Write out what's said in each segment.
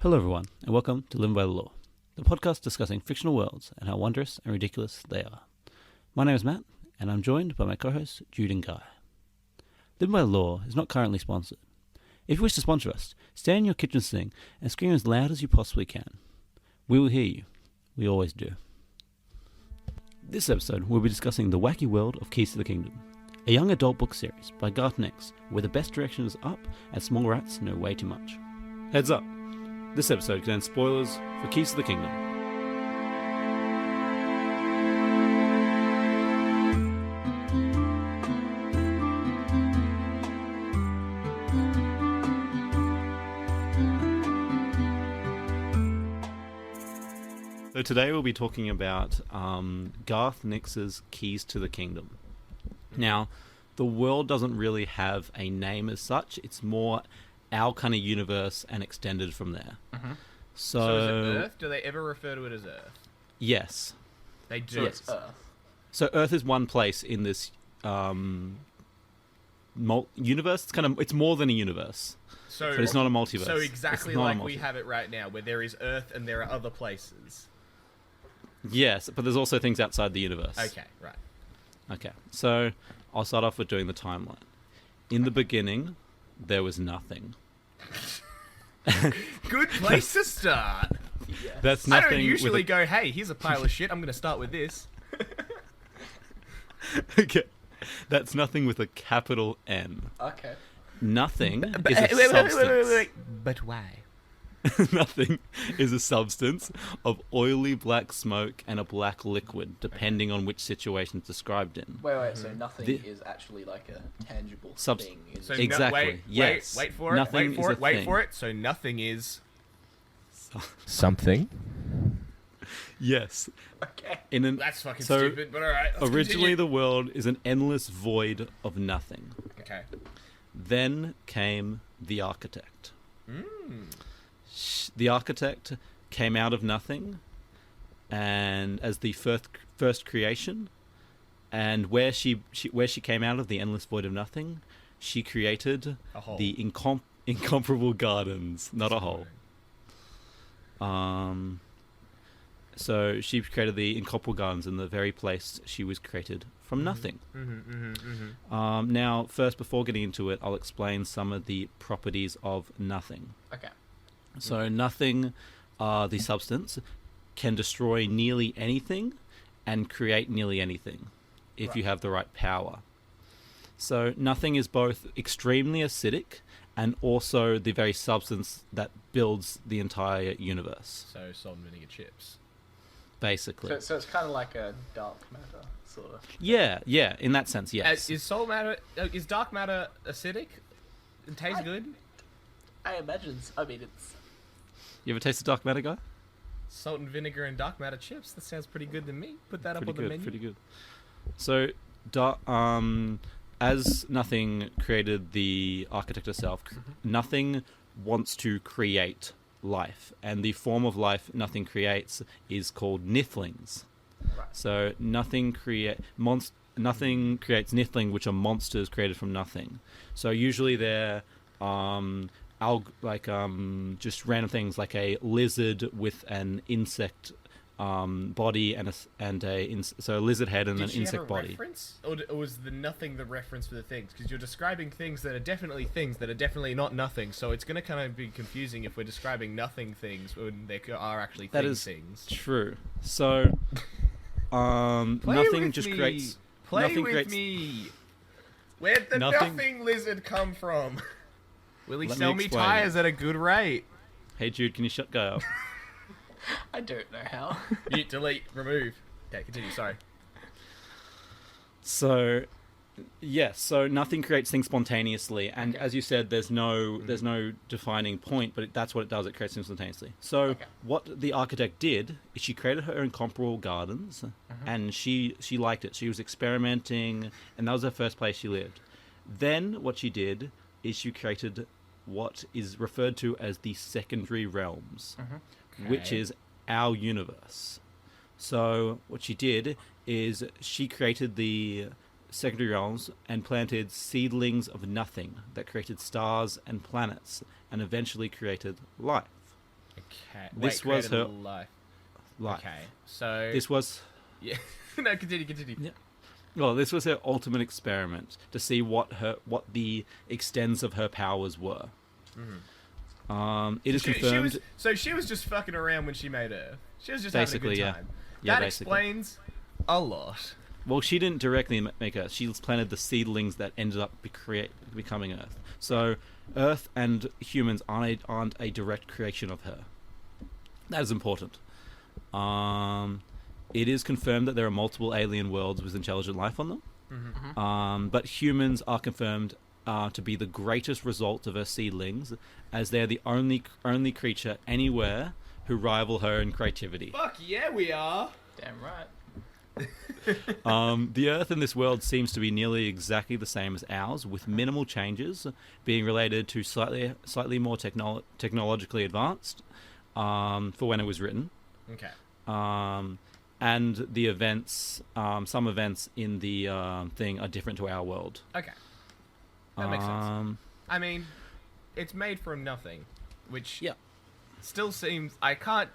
Hello everyone, and welcome to Living by the Law, the podcast discussing fictional worlds and how wondrous and ridiculous they are. My name is Matt, and I'm joined by my co-hosts Jude and Guy. Living by the Law is not currently sponsored. If you wish to sponsor us, stand in your kitchen sink and scream as loud as you possibly can. We will hear you. We always do. This episode, we'll be discussing the wacky world of Keys to the Kingdom, a young adult book series by Garth, where the best direction is up and small rats know way too much. Heads up! This episode contains spoilers for Keys to the Kingdom. So today we'll be talking about Garth Nix's Keys to the Kingdom. Now, the world doesn't really have a name as such. It's more our kind of universe and extended from there. Mm-hmm. So is it Earth? Do they ever refer to it as Earth? Yes. They do. So it's Earth. So Earth is one place in this universe. It's more than a universe. So but it's not a multiverse. So exactly It's not a like we have it right now, where there is Earth and there are other places. Yes, but there's also things outside the universe. Okay, right. Okay, so I'll start off with doing the timeline. In the beginning, there was nothing. Good place to start. Yes. That's I nothing. don't usually with go, hey, here's a pile of shit, I'm going to start with this. okay, that's nothing with a capital N. Okay. Nothing is a substance. But why? Nothing is a substance of oily black smoke and a black liquid, depending on which situation it's described in. Wait, so nothing is actually like a tangible thing. So Exactly, yes. Wait for it. Nothing Wait for is it. a Wait thing. for it. So nothing is something. Yes. Okay. That's fucking stupid, but alright. Originally, the world is an endless void of nothing. Okay. Then came the architect. The architect came out of nothing, and as the first creation, and where she came out of the endless void of nothing, she created the incomparable gardens, not a hole. So she created the incomparable gardens in the very place she was created from nothing. Now, first, before getting into it, I'll explain some of the properties of nothing. Okay. So nothing, the substance, can destroy nearly anything and create nearly anything if you have the right power. So nothing is both extremely acidic and also the very substance that builds the entire universe. So salt and vinegar chips. Basically. So it's kind of like a dark matter, sort of. Yeah, in that sense, yes. Is salt matter? Is dark matter acidic? It tastes good. I imagine. I mean, it's. You ever tasted dark matter, guy? Salt and vinegar and dark matter chips. That sounds pretty good to me. Put that up on the menu. Pretty good. So, as nothing created the architect herself, nothing wants to create life, and the form of life nothing creates is called nithlings. Right. So nothing creates nithling, which are monsters created from nothing. So usually they're just random things like a lizard with an insect body so a lizard head and an insect body. Reference? Or was the nothing the reference for the things? Because you're describing things that are definitely things that are definitely not nothing. So it's going to kind of be confusing if we're describing nothing things when there are actually That things. is true. So nothing just creates. Play nothing with creates, me. Where'd the nothing lizard come from? Will he sell me explain. tires at a good rate? Hey Jude, can you shut Guy up? I don't know how. Mute, delete, remove. Okay, continue. Sorry. So, yes. So nothing creates things spontaneously, and as you said, there's no defining point, but that's what it does. It creates things spontaneously. So what the architect did is she created her incomparable gardens, and she liked it. She was experimenting, and that was the first place she lived. Then what she did is she created what is referred to as the secondary realms, which is our universe. So what she did is she created the secondary realms and planted seedlings of nothing that created stars and planets and eventually created life. Okay. This Wait, was created her life. life. Okay, so This was yeah. No, continue. Yeah. Well, this was her ultimate experiment to see what the extents of her powers were. It is confirmed. She was just fucking around when she made Earth. She was just Basically, having a good time. Yeah, That basically. explains a lot. Well, she didn't directly make Earth. She planted the seedlings that ended up becoming Earth. So, Earth and humans aren't a direct creation of her. That is important. It is confirmed that there are multiple alien worlds with intelligent life on them. But humans are confirmed to be the greatest result of her seedlings, as they're the only creature anywhere who rival her in creativity. Fuck yeah, we are. Damn right. The Earth in this world seems to be nearly exactly the same as ours, with minimal changes being related to slightly more technologically advanced for when it was written. Okay. And the events, some events in the thing are different to our world. Okay. That makes sense. I mean, it's made from nothing, which still seems... I can't...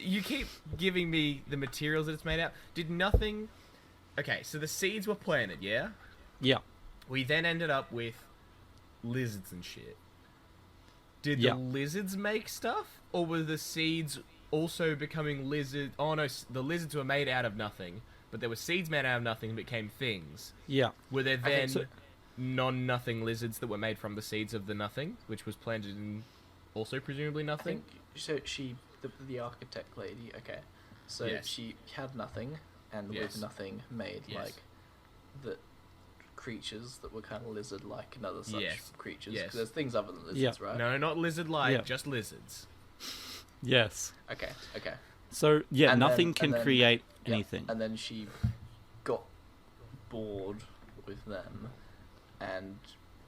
You keep giving me the materials that it's made out. Did nothing... Okay, so the seeds were planted, yeah? Yeah. We then ended up with lizards and shit. Did the lizards make stuff? Or were the seeds also becoming lizards? Oh no, the lizards were made out of nothing. But there were seeds made out of nothing and became things. Yeah. Were there then non-nothing lizards that were made from the seeds of the nothing, which was planted in also presumably nothing? So the architect lady, okay. So she had nothing, and with nothing made like the creatures that were kind of lizard-like and other such creatures. Yes. 'Cause there's things other than lizards, right? No, not lizard-like, just lizards. Yes. Okay. So And nothing then- can create anything. And then she got bored with them, and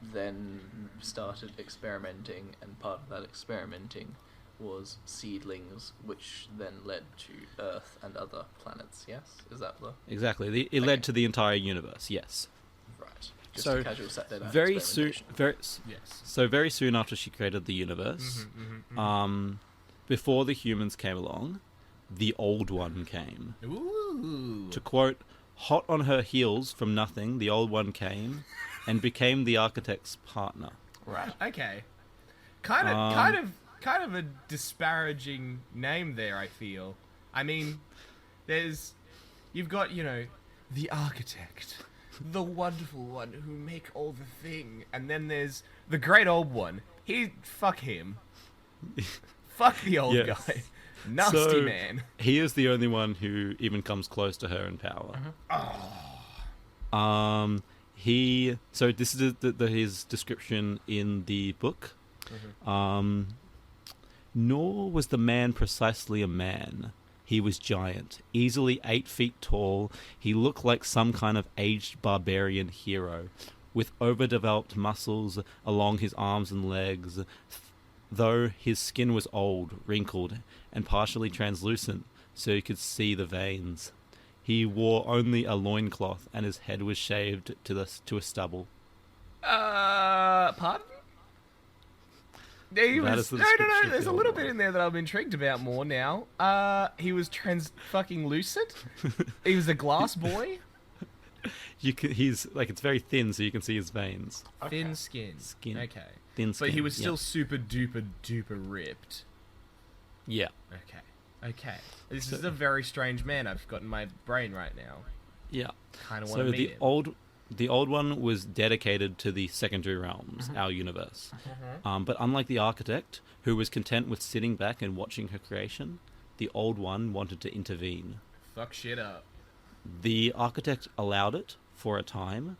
then started experimenting, and part of that experimenting was seedlings, which then led to Earth and other planets. Yes, is that the Exactly. It led to the entire universe. Yes. right? Just So, a casual Saturday night very soon. experimentation. So very soon after she created the universe, before the humans came along, the Old One came. Ooh. To quote, "Hot on her heels from nothing, the Old One came, and became the architect's partner." Right. Okay. Kind of a disparaging name there, I feel. I mean, you've got, the architect, the wonderful one who make all the thing, and then there's the great old one. Fuck him. Fuck the old guy. Nasty man. He is the only one who even comes close to her in power. So this is his description in the book. Nor was the man precisely a man. He was giant, easily 8 feet tall. He looked like some kind of aged barbarian hero, with overdeveloped muscles along his arms and legs, though his skin was old, wrinkled, and partially translucent, so you could see the veins. He wore only a loincloth, and his head was shaved to a stubble. Pardon? No, there's a little bit in there that I'm intrigued about more now. He was fucking lucid? He was a glass boy? He's like, it's very thin, so you can see his veins. Thin skin. Okay. Thin skin. But he was still super duper duper ripped. Yeah. Okay. This is a very strange man I've got in my brain right now. Yeah. Kind of want to meet him. The old one was dedicated to the secondary realms, our universe. But unlike the architect, who was content with sitting back and watching her creation, the old one wanted to intervene. Fuck shit up. The architect allowed it for a time,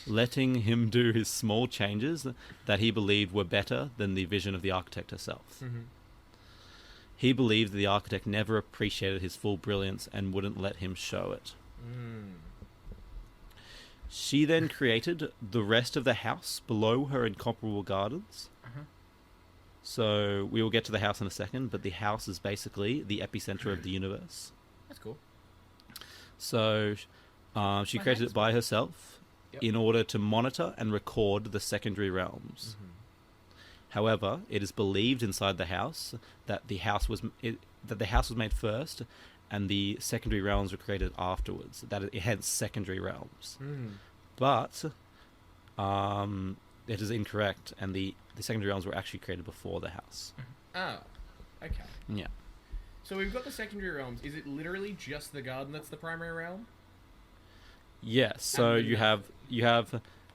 letting him do his small changes that he believed were better than the vision of the architect herself. He believed the architect never appreciated his full brilliance and wouldn't let him show it. She then created the rest of the house below her incomparable gardens. So we will get to the house in a second, but the house is basically the epicenter of the universe. That's cool. So she created it by herself in order to monitor and record the secondary realms. However, it is believed inside the house that the house was made first, and the secondary realms were created afterwards. That it hence secondary realms. But it is incorrect, and the secondary realms were actually created before the house. Oh, okay. Yeah. So we've got the secondary realms. Is it literally just the garden that's the primary realm? Yes. So you have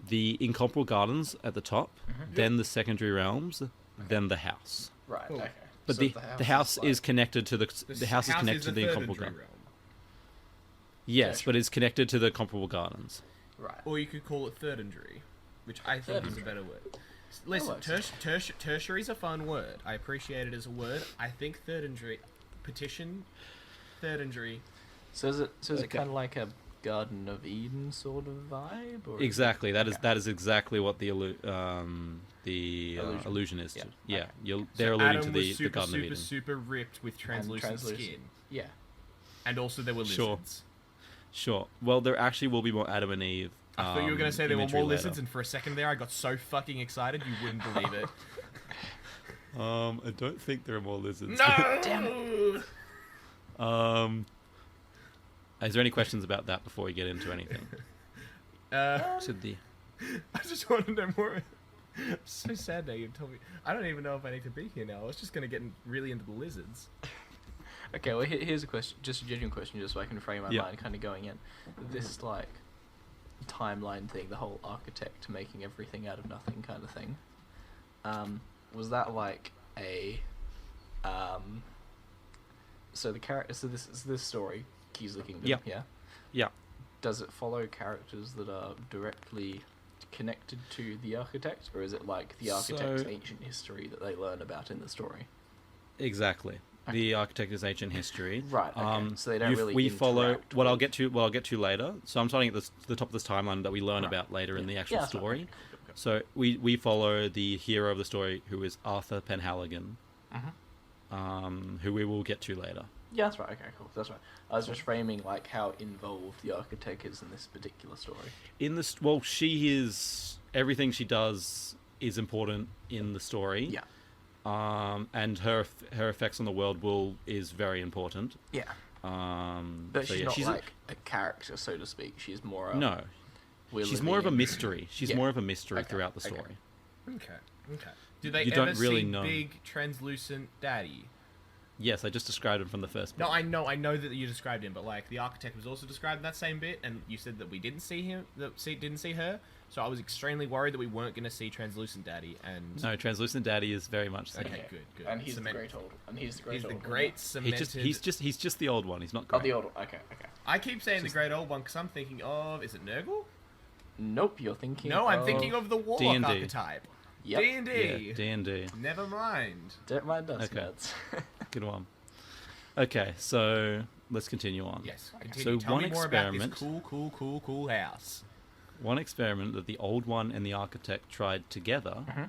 the incomparable gardens at the top, then the secondary realms, then the house. Right. Cool. Okay. But So the house is connected to the house is connected to the incomparable garden. garden. Yes, Tertiary. but it's connected to the comparable gardens. Right. Or you could call it third injury, which I think is a better word. Listen, tertiary is a fun word. I appreciate it as a word. I think third injury, petition, third injury. So is it Okay. kind of like a Garden of Eden sort of vibe? Or Exactly. That Okay. is exactly what the Illusion. illusion is. Yeah. Yeah. Okay. They're So alluding Adam to was the super, Garden of super, Eden. super ripped with translucent skin, Yeah. and also there were Sure. lizards. Sure. Well, there actually will be more Adam and Eve. I thought you were going to say there were imagery more later. lizards, and for a second there, I got so fucking excited you wouldn't believe it. I don't think there are more lizards. No! Damn Is there any questions about that before we get into anything? To the I just want to know more. I'm so sad now you've told me. I don't even know if I need to be here now. I was just going to get really into the lizards. Okay, well, here's a question, just a genuine question, just so I can frame my Yeah. mind kind of going in. This, like, timeline thing, the whole architect making everything out of nothing kind of thing, was that, like, so the character, so this story, Kingsley Kingdom, Yeah. yeah? Yeah. Does it follow characters that are directly connected to the architect, or is it, like, the architect's ancient history that they learn about in the story? Exactly. The architect is ancient history. Right, okay. So they don't really we follow interact what I'll with- get to later. So I'm starting at the top of this timeline that we learn about later in the actual Yeah, that's right. story. Okay, cool. So we follow the hero of the story, who is Arthur Penhaligon, who we will get to later. Yeah, that's right. Okay, cool. That's right. I was just framing like how involved the architect is in this particular story. In this, well, she is everything she does is important in the story. Yeah. And her effects on the world is very important. Yeah. But so she's yeah, not she's like a character, so to speak. She's more. no, we're she's living more of a in- mystery. She's Yeah. more of a mystery Okay, throughout the okay. story. Okay. Do they You ever don't really see know. big translucent daddy? Yes, I just described him from the first bit. No, I know that you described him, but like the architect was also described in that same bit, and you said that we didn't see him, didn't see her. So I was extremely worried that we weren't going to see translucent daddy. And No, Translucent Daddy is very much the same. Okay, good. And he's Cement- the great old. And he's the great he's the old. great cemented. He's just the old one. He's not Oh, great. the old. Okay. I keep saying the great old one because I'm thinking of, is it Nurgle? Nope, you're thinking. No, I'm thinking of the warlock D&D. archetype. Yep. D&D. Yeah, D&D. Never mind. Don't mind us, Okay. nerds. Good one. Okay, so let's continue on. Yes. Continue. So Tell one me more about experiment. this cool house. One experiment that the old one and the architect tried together Mm-hmm.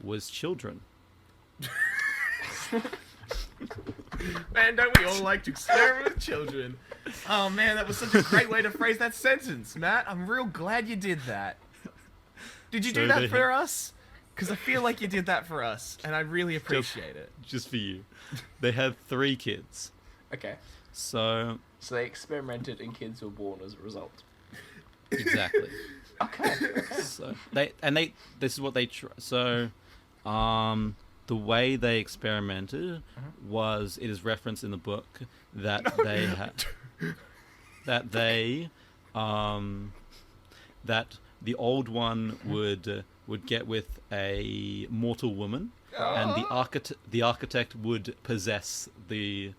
was children. Man, don't we all like to experiment with children? Oh man, that was such a great way to phrase that sentence, Matt. I'm real glad you did that. Did you do So that they- for us? Because I feel like you did that for us, and I really appreciate it. Just for you. They had 3 kids. Okay. So, So they experimented, and kids were born as a result. exactly. Okay. So this is what they so the way they experimented was, it is referenced in the book that they had that they that the old one would get with a mortal woman, and the architect would possess the.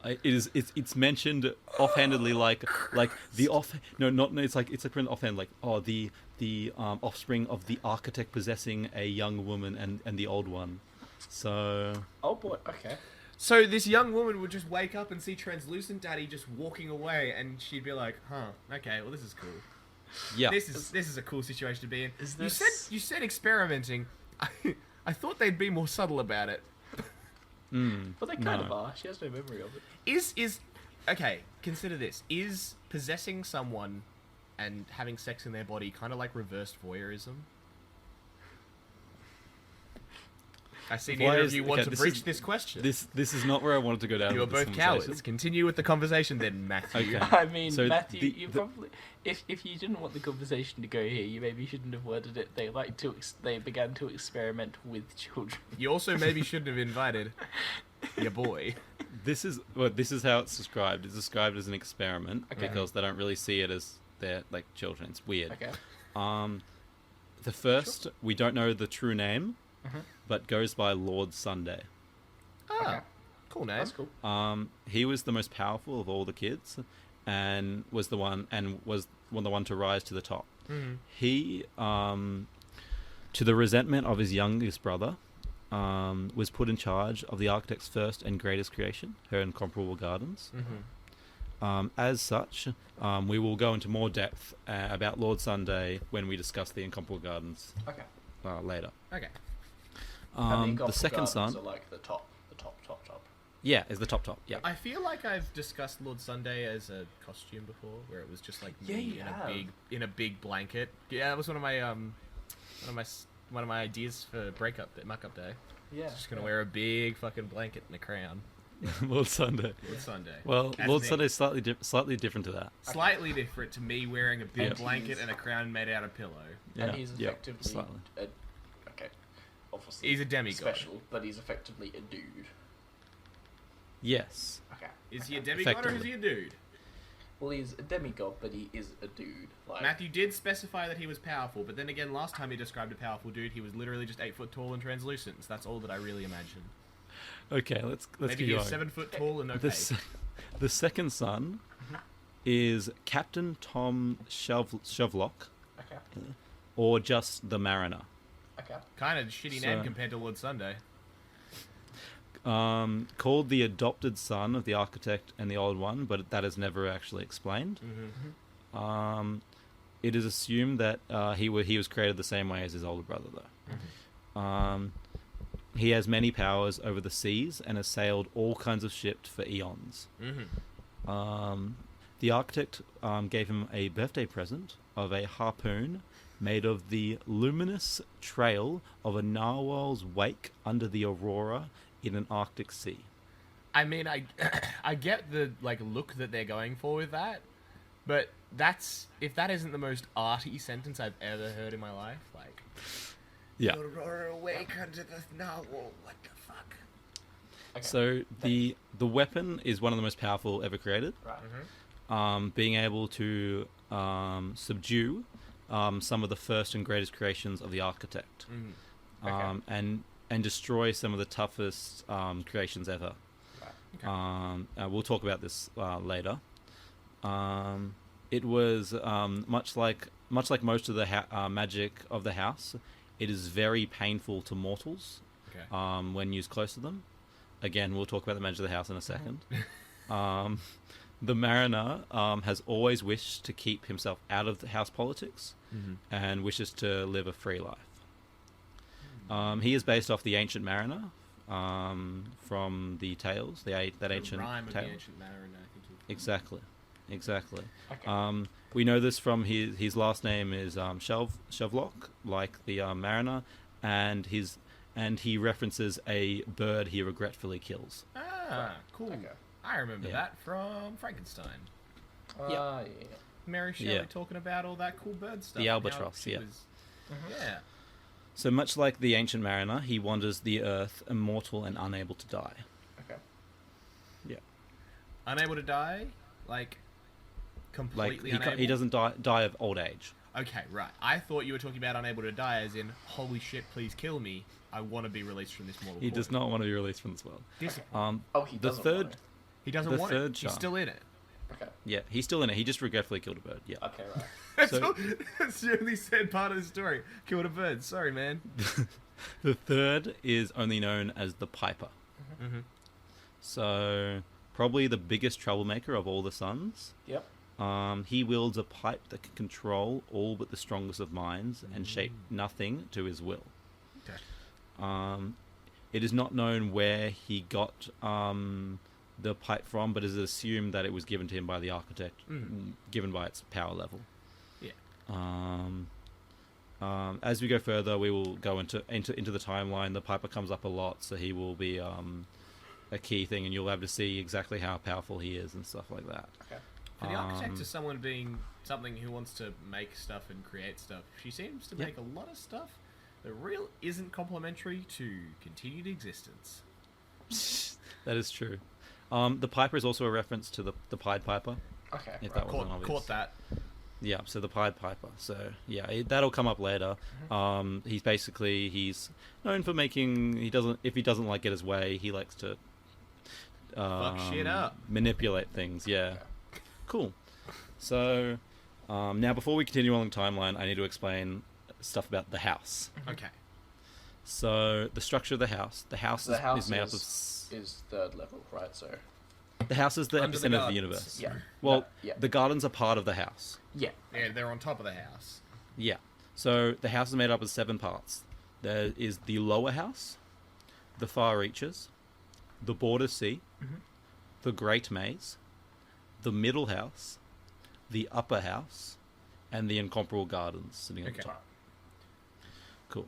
It's mentioned offhandedly like the off no not no, it's like offhand like the offspring of the architect possessing a young woman and the old one. So Oh boy. Okay. So this young woman would just wake up and see translucent daddy just walking away, and she'd be like, "Huh, okay, well this is cool. yeah, This is a cool situation to be in." Is You this- said experimenting. I thought they'd be more subtle about it. But they kind No. of are. She has no memory of it. Is okay, consider this. Is possessing someone and having sex in their body kind of like reversed voyeurism? I see Why neither is- of you want okay, to this breach is- this question. This is not where I wanted to go down. You are with this both conversation. cowards. Continue with the conversation then, Matthew. Okay. I mean, So Matthew, the- you the- probably, if you didn't want the conversation to go here, you maybe shouldn't have worded it. They began to experiment with children. You also maybe shouldn't have invited your boy. This is how it's described. It's described as an experiment because they don't really see it as they're like children. It's weird. Okay. The first, we don't know the true name, but goes by Lord Sunday. Ah, Okay. cool name. That's cool. He was the most powerful of all the kids, and was the one to rise to the top. Mhm. He, to the resentment of his youngest brother, was put in charge of the architect's first and greatest creation, her incomparable gardens. As such, we will go into more depth about Lord Sunday when we discuss the incomparable gardens Okay. later. Okay. And The second son, are like the top. yeah, is the top. Yeah, I feel like I've discussed Lord Sunday as a costume before, where it was just like Yeah, me you have. in a big blanket. Yeah, that was one of my ideas for muck-up day. Yeah. Just gonna wear a big fucking blanket and a crown. Lord Sunday. Lord Sunday. Well, That's Lord me. Sunday is slightly different to that. Slightly different to me wearing a big And blanket he's- and a crown made out of pillow. Yeah, And he's yeah, effectively slightly. okay. Obviously, He's a demigod. special, but he's effectively a dude. Yes. Okay. Is he a demigod or is he a dude? Well, he's a demigod, but he is a dude. Like, Matthew did specify that he was powerful, but then again, last time he described a powerful dude, he was literally just 8 foot tall and translucent. So that's all that I really imagine. Okay, let's Maybe keep he going. is 7 foot tall and no The, pay. se- the second son is Captain Tom Shovlock, okay. or just the Mariner. Okay. Kind of shitty So- name compared to Lord Sunday. Called the adopted son of the architect and the old one, but that is never actually explained. It is assumed that he was created the same way as his older brother, though. He has many powers over the seas and has sailed all kinds of ships for eons. The architect gave him a birthday present of a harpoon made of the luminous trail of a narwhal's wake under the aurora in an Arctic sea. I mean, I get the look that they're going for with that, but if that isn't the most arty sentence I've ever heard in my life, like. Yeah. Aurora wake under the narwhal. What the fuck? Okay. So the weapon is one of the most powerful ever created. Right. Being able to subdue some of the first and greatest creations of the architect, Okay. and destroy some of the toughest creations ever. Right. We'll talk about this later. It was much like most of the magic of the house. It is very painful to mortals Okay. when used close to them. Again, we'll talk about the magic of the house in a second. The Mariner has always wished to keep himself out of the house politics and wishes to live a free life. He is based off the ancient Mariner from the tales, that ancient rhyme of tale. the ancient mariner, I think. Exactly. Okay. We know this from his last name is Shovlock, like the Mariner, and he references a bird he regretfully kills. Ah, cool. Okay. I remember Yeah. that from Frankenstein. Yeah. Mary Shelley Yeah. talking about all that cool bird stuff. The and how albatross, she yeah. was- Yeah. So much like the ancient Mariner, he wanders the earth, immortal and unable to die. Okay. Yeah, Unable to die? Like, completely unable? he doesn't die of old age. Okay, right. I thought you were talking about unable to die as in, holy shit, please kill me. I want to be released from this mortal He coil. does not want to be released from this world. Disappointing. Oh, he The doesn't third, want it. He doesn't the want third it. He's charm. still in it. Okay. yeah, he's still in it. He just regretfully killed a bird. Yeah. Okay. Right. That's, So- all, that's the only sad part of the story. Killed a bird. Sorry, man. The third is only known as the Piper. Mm-hmm. So probably the biggest troublemaker of all the sons. Yep. He wields a pipe that can control all but the strongest of minds and shape nothing to his will. Okay. It is not known where he got the pipe from, but it is assumed that it was given to him by the architect, given by its power level. Yeah. As we go further, we will go into the timeline. The Piper comes up a lot, so he will be a key thing, and you'll have to see exactly how powerful he is and stuff like that. Okay. For the architect to someone being something who wants to make stuff and create stuff, she seems to make a lot of stuff that real isn't complementary to continued existence. That is true. The Piper is also a reference to the Pied Piper. Okay. If that wasn't obvious. Caught that. Yeah, so the Pied Piper. So yeah, that'll come up later. He's known for making. If he doesn't like get his way, he likes to fuck shit up, manipulate things. Yeah, cool. So now before we continue on the timeline, I need to explain stuff about the house. Okay. So the structure of the house. The house is made up of. Is third level, right? So. The house is the Under epicenter of the gardens. universe. Yeah. Well, yeah. the gardens are part of the house. Yeah. Yeah, they're on top of the house. Yeah. So the house is made up of 7 parts. There is the lower house, the far reaches, the border sea, the great maze, the middle house, the upper house, and the incomparable gardens sitting at the top. Cool.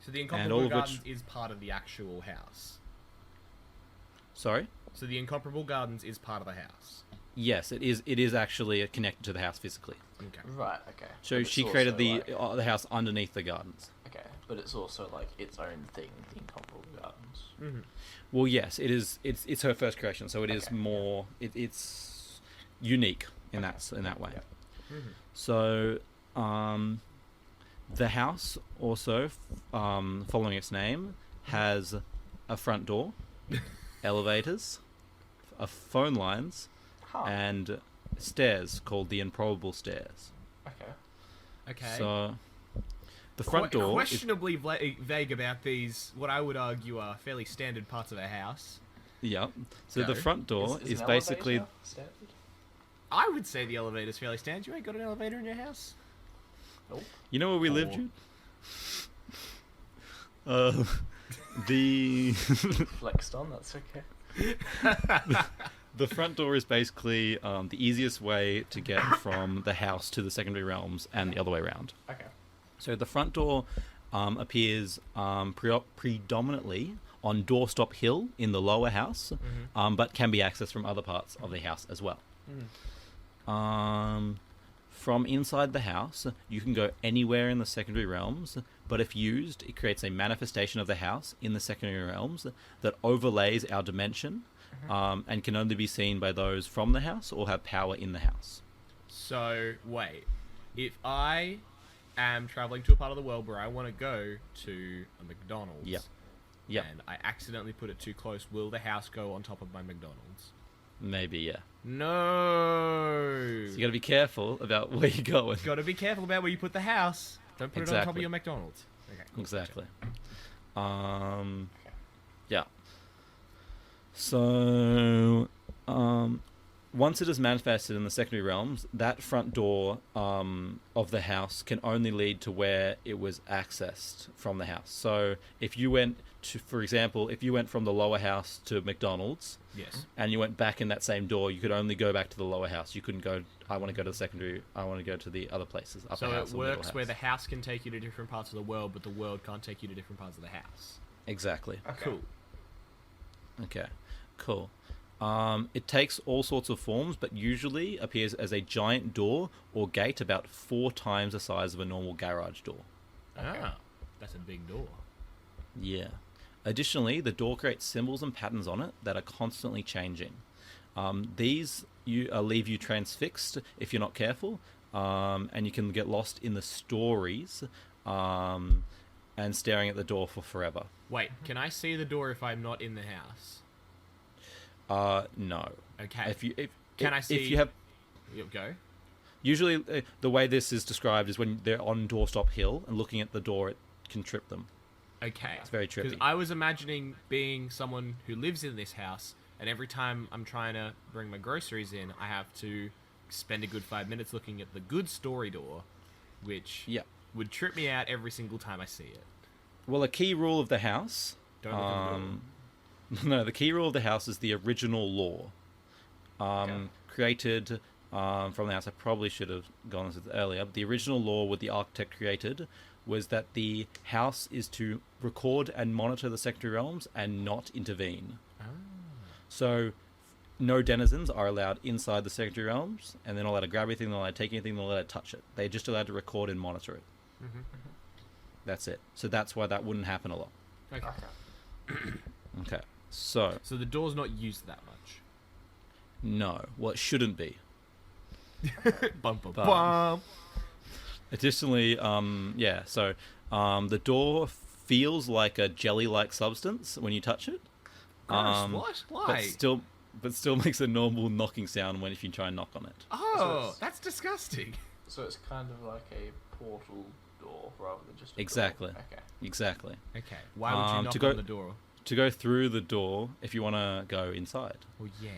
So the incomparable gardens is part of the actual house. Sorry? So the incomparable gardens is part of the house. Yes, it is. It is actually connected to the house physically. Okay. Right. Okay. So But she it's created also, the house underneath the gardens. Okay, but it's also like its own thing, the incomparable gardens. Mm-hmm. Well, yes, it is. It's her first creation, so it is more. It's unique in that way. Yeah. Mm-hmm. So, the house also, following its name, has a front door, elevators, phone lines, and stairs called the improbable stairs. Okay. So, the front door questionably vague about these, what I would argue are fairly standard parts of a house. Yeah. So Go. the front door is an basically. elevator standard? I would say the elevator's fairly standard. You ain't got an elevator in your house? Nope. You know where we live, Jude? The Flexed on. That's okay. the front door is basically the easiest way to get from the house to the secondary realms and the other way around. Okay. So the front door appears predominantly on Doorstop Hill in the lower house, but can be accessed from other parts of the house as well. From inside the house, you can go anywhere in the secondary realms, but if used, it creates a manifestation of the house in the secondary realms that overlays our dimension and can only be seen by those from the house or have power in the house. So, wait. If I am traveling to a part of the world where I want to go to a McDonald's, and I accidentally put it too close, will the house go on top of my McDonald's? Maybe, yeah. No. So you got to be careful about where you're going. Got to be careful about where you put the house. Don't put it on top of your McDonald's. Okay, cool. Exactly. Yeah. So, once it is manifested in the secondary realms, that front door of the house can only lead to where it was accessed from the house. So, if you went to, for example, if you went from the lower house to McDonald's, yes, and you went back in that same door, you could only go back to the lower house. You couldn't go, I want to go to the secondary, I want to go to the other places. Upper so house it or middle works house. where the house can take you to different parts of the world, but the world can't take you to different parts of the house. Exactly. Okay. Cool. Okay, cool. It takes all sorts of forms, but usually appears as a giant door or gate about 4 times the size of a normal garage door. Ah, that's a big door. Yeah. Additionally, the door creates symbols and patterns on it that are constantly changing. These leave you transfixed if you're not careful, and you can get lost in the stories and staring at the door for forever. Wait, can I see the door if I'm not in the house? No. Okay. Can I see? If you have, Go. usually the way this is described is when they're on Doorstop Hill and looking at the door, it can trip them. Okay. It's very trippy. Because I was imagining being someone who lives in this house, and every time I'm trying to bring my groceries in, I have to spend a good 5 minutes looking at the good story door, which would trip me out every single time I see it. Well, a key rule of the house. Don't look at the door. No, the key rule of the house is the original law, created from the house. I probably should have gone into this earlier, but the original law what the architect created was that the house is to record and monitor the secondary realms and not intervene. Ah. So no denizens are allowed inside the secondary realms, and they're not allowed to grab anything, they're not allowed to take anything, they're not allowed to touch it. They're just allowed to record and monitor it. Mm-hmm. That's it. So that's why that wouldn't happen a lot. Okay. Okay. So So the door's not used that much. no. Well, it shouldn't be. Bum, bum, But- bum. Additionally, the door feels like a jelly-like substance when you touch it. Gross, what? Why? But still makes a normal knocking sound if you try and knock on it. Oh, that's disgusting. So it's kind of like a portal door rather than just a Exactly. door. Okay. Exactly. Okay. Why would you knock on the door? To go through the door, if you want to go inside. Well, yeah.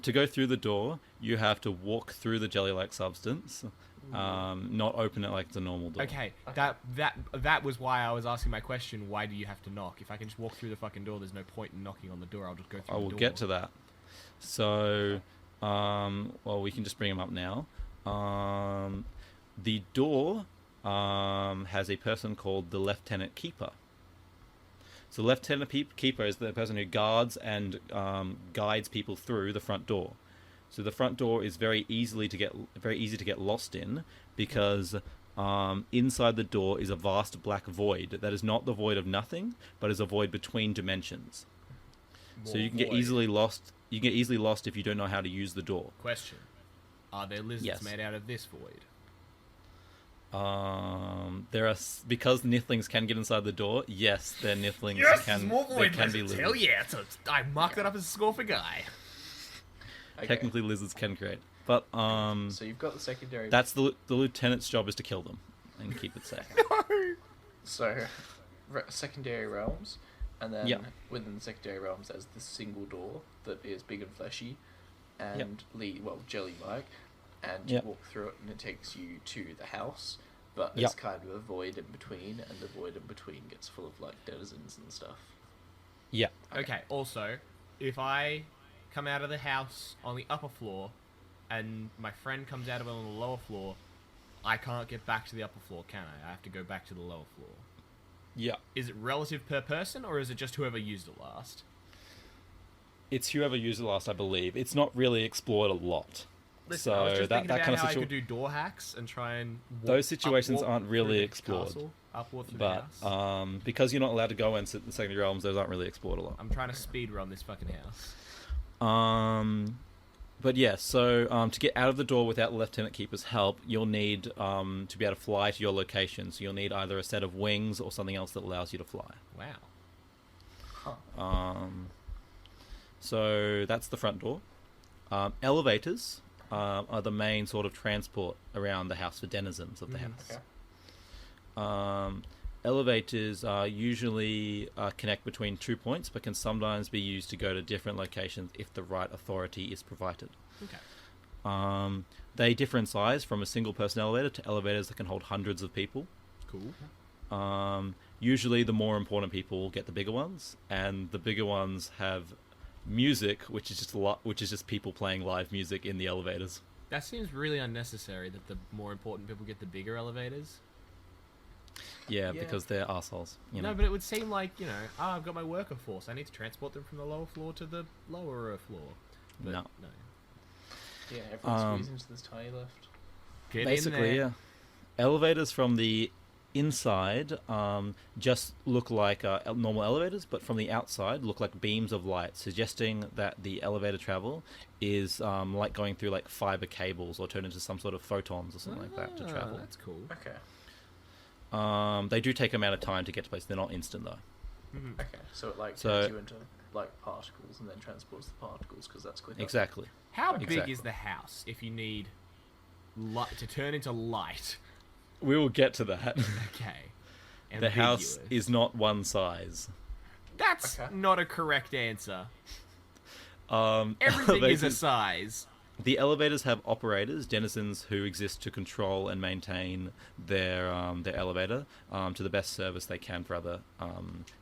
To go through the door, you have to walk through the jelly-like substance, not open it like it's a normal door. Okay, that was why I was asking my question. Why do you have to knock? If I can just walk through the fucking door, there's no point in knocking on the door. I'll just go through. I the will door. get to that. So, we can just bring them up now. The door has a person called the Lieutenant Keeper. So, Lieutenant Keeper is the person who guards and guides people through the front door. So, the front door is very easy to get lost in because inside the door is a vast black void that is not the void of nothing, but is a void between dimensions. So you can get easily lost. You can get easily lost if you don't know how to use the door. Question: are there lizards Yes. made out of this void? There are because nithlings can get inside the door. Yes, they're nithlings. Small They void can be lizards. lizards. Hell yeah! So I mark that up as a score for Guy. Okay. Technically, lizards can create, but So you've got the secondary. that's the lieutenant's job is to kill them and keep it safe. So secondary realms, and then Yep. within the secondary realms, there's the single door that is big and fleshy, and jelly-like, and you Yep. walk through it, and it takes you to the house. But Yep. there's kind of a void in between, and the void in between gets full of like denizens and stuff. Yeah. Okay. Also, if I come out of the house on the upper floor, and my friend comes out of it on the lower floor, I can't get back to the upper floor, can I? I have to go back to the lower floor. Yeah. Is it relative per person, or is it just whoever used it last? It's whoever used it last, I believe. It's not really explored a lot. Listen, so I was just that thinking about kind of how I could do door hacks and try and Those situations aren't really through the explored. castle, upward through But the house. because you're not allowed to go and sit in the secondary realms, those aren't really explored a lot. I'm trying to speed run this fucking house. But yeah, so to get out of the door without the Lieutenant Keeper's help, you'll need to be able to fly to your location. So you'll need either a set of wings or something else that allows you to fly. Wow. So that's the front door. Elevators are the main sort of transport around the house for denizens of the house. Okay. Elevators usually connect between 2 points, but can sometimes be used to go to different locations if the right authority is provided. Okay. They differ in size from a single-person elevator to elevators that can hold hundreds of people. Cool. Usually, the more important people get the bigger ones, and the bigger ones have music, which is just people playing live music in the elevators. That seems really unnecessary that the more important people get the bigger elevators. Yeah, Yeah. because they're assholes. You know? No, but it would seem like, I've got my worker force. I need to transport them from the lower floor to the lower floor. But No. Yeah, everyone squeezes into this tiny lift. Get in Basically, there. yeah. Elevators from the inside just look like normal elevators, but from the outside look like beams of light, suggesting that the elevator travel is like going through like fiber cables or turn into some sort of photons or something like that to travel. That's cool. Okay. They do take a amount of time to get to place. They're not instant though. Mhm. Okay. So it like So- turns you into like particles and then transports the particles because that's quicker. Exactly. How big Exactly. is the house if you need light to turn into light? We will get to that. Okay. The house Ambiguous. is not one size. That's Okay. not a correct answer. Everything is a elevators- size. The elevators have operators, denizens who exist to control and maintain their elevator to the best service they can for other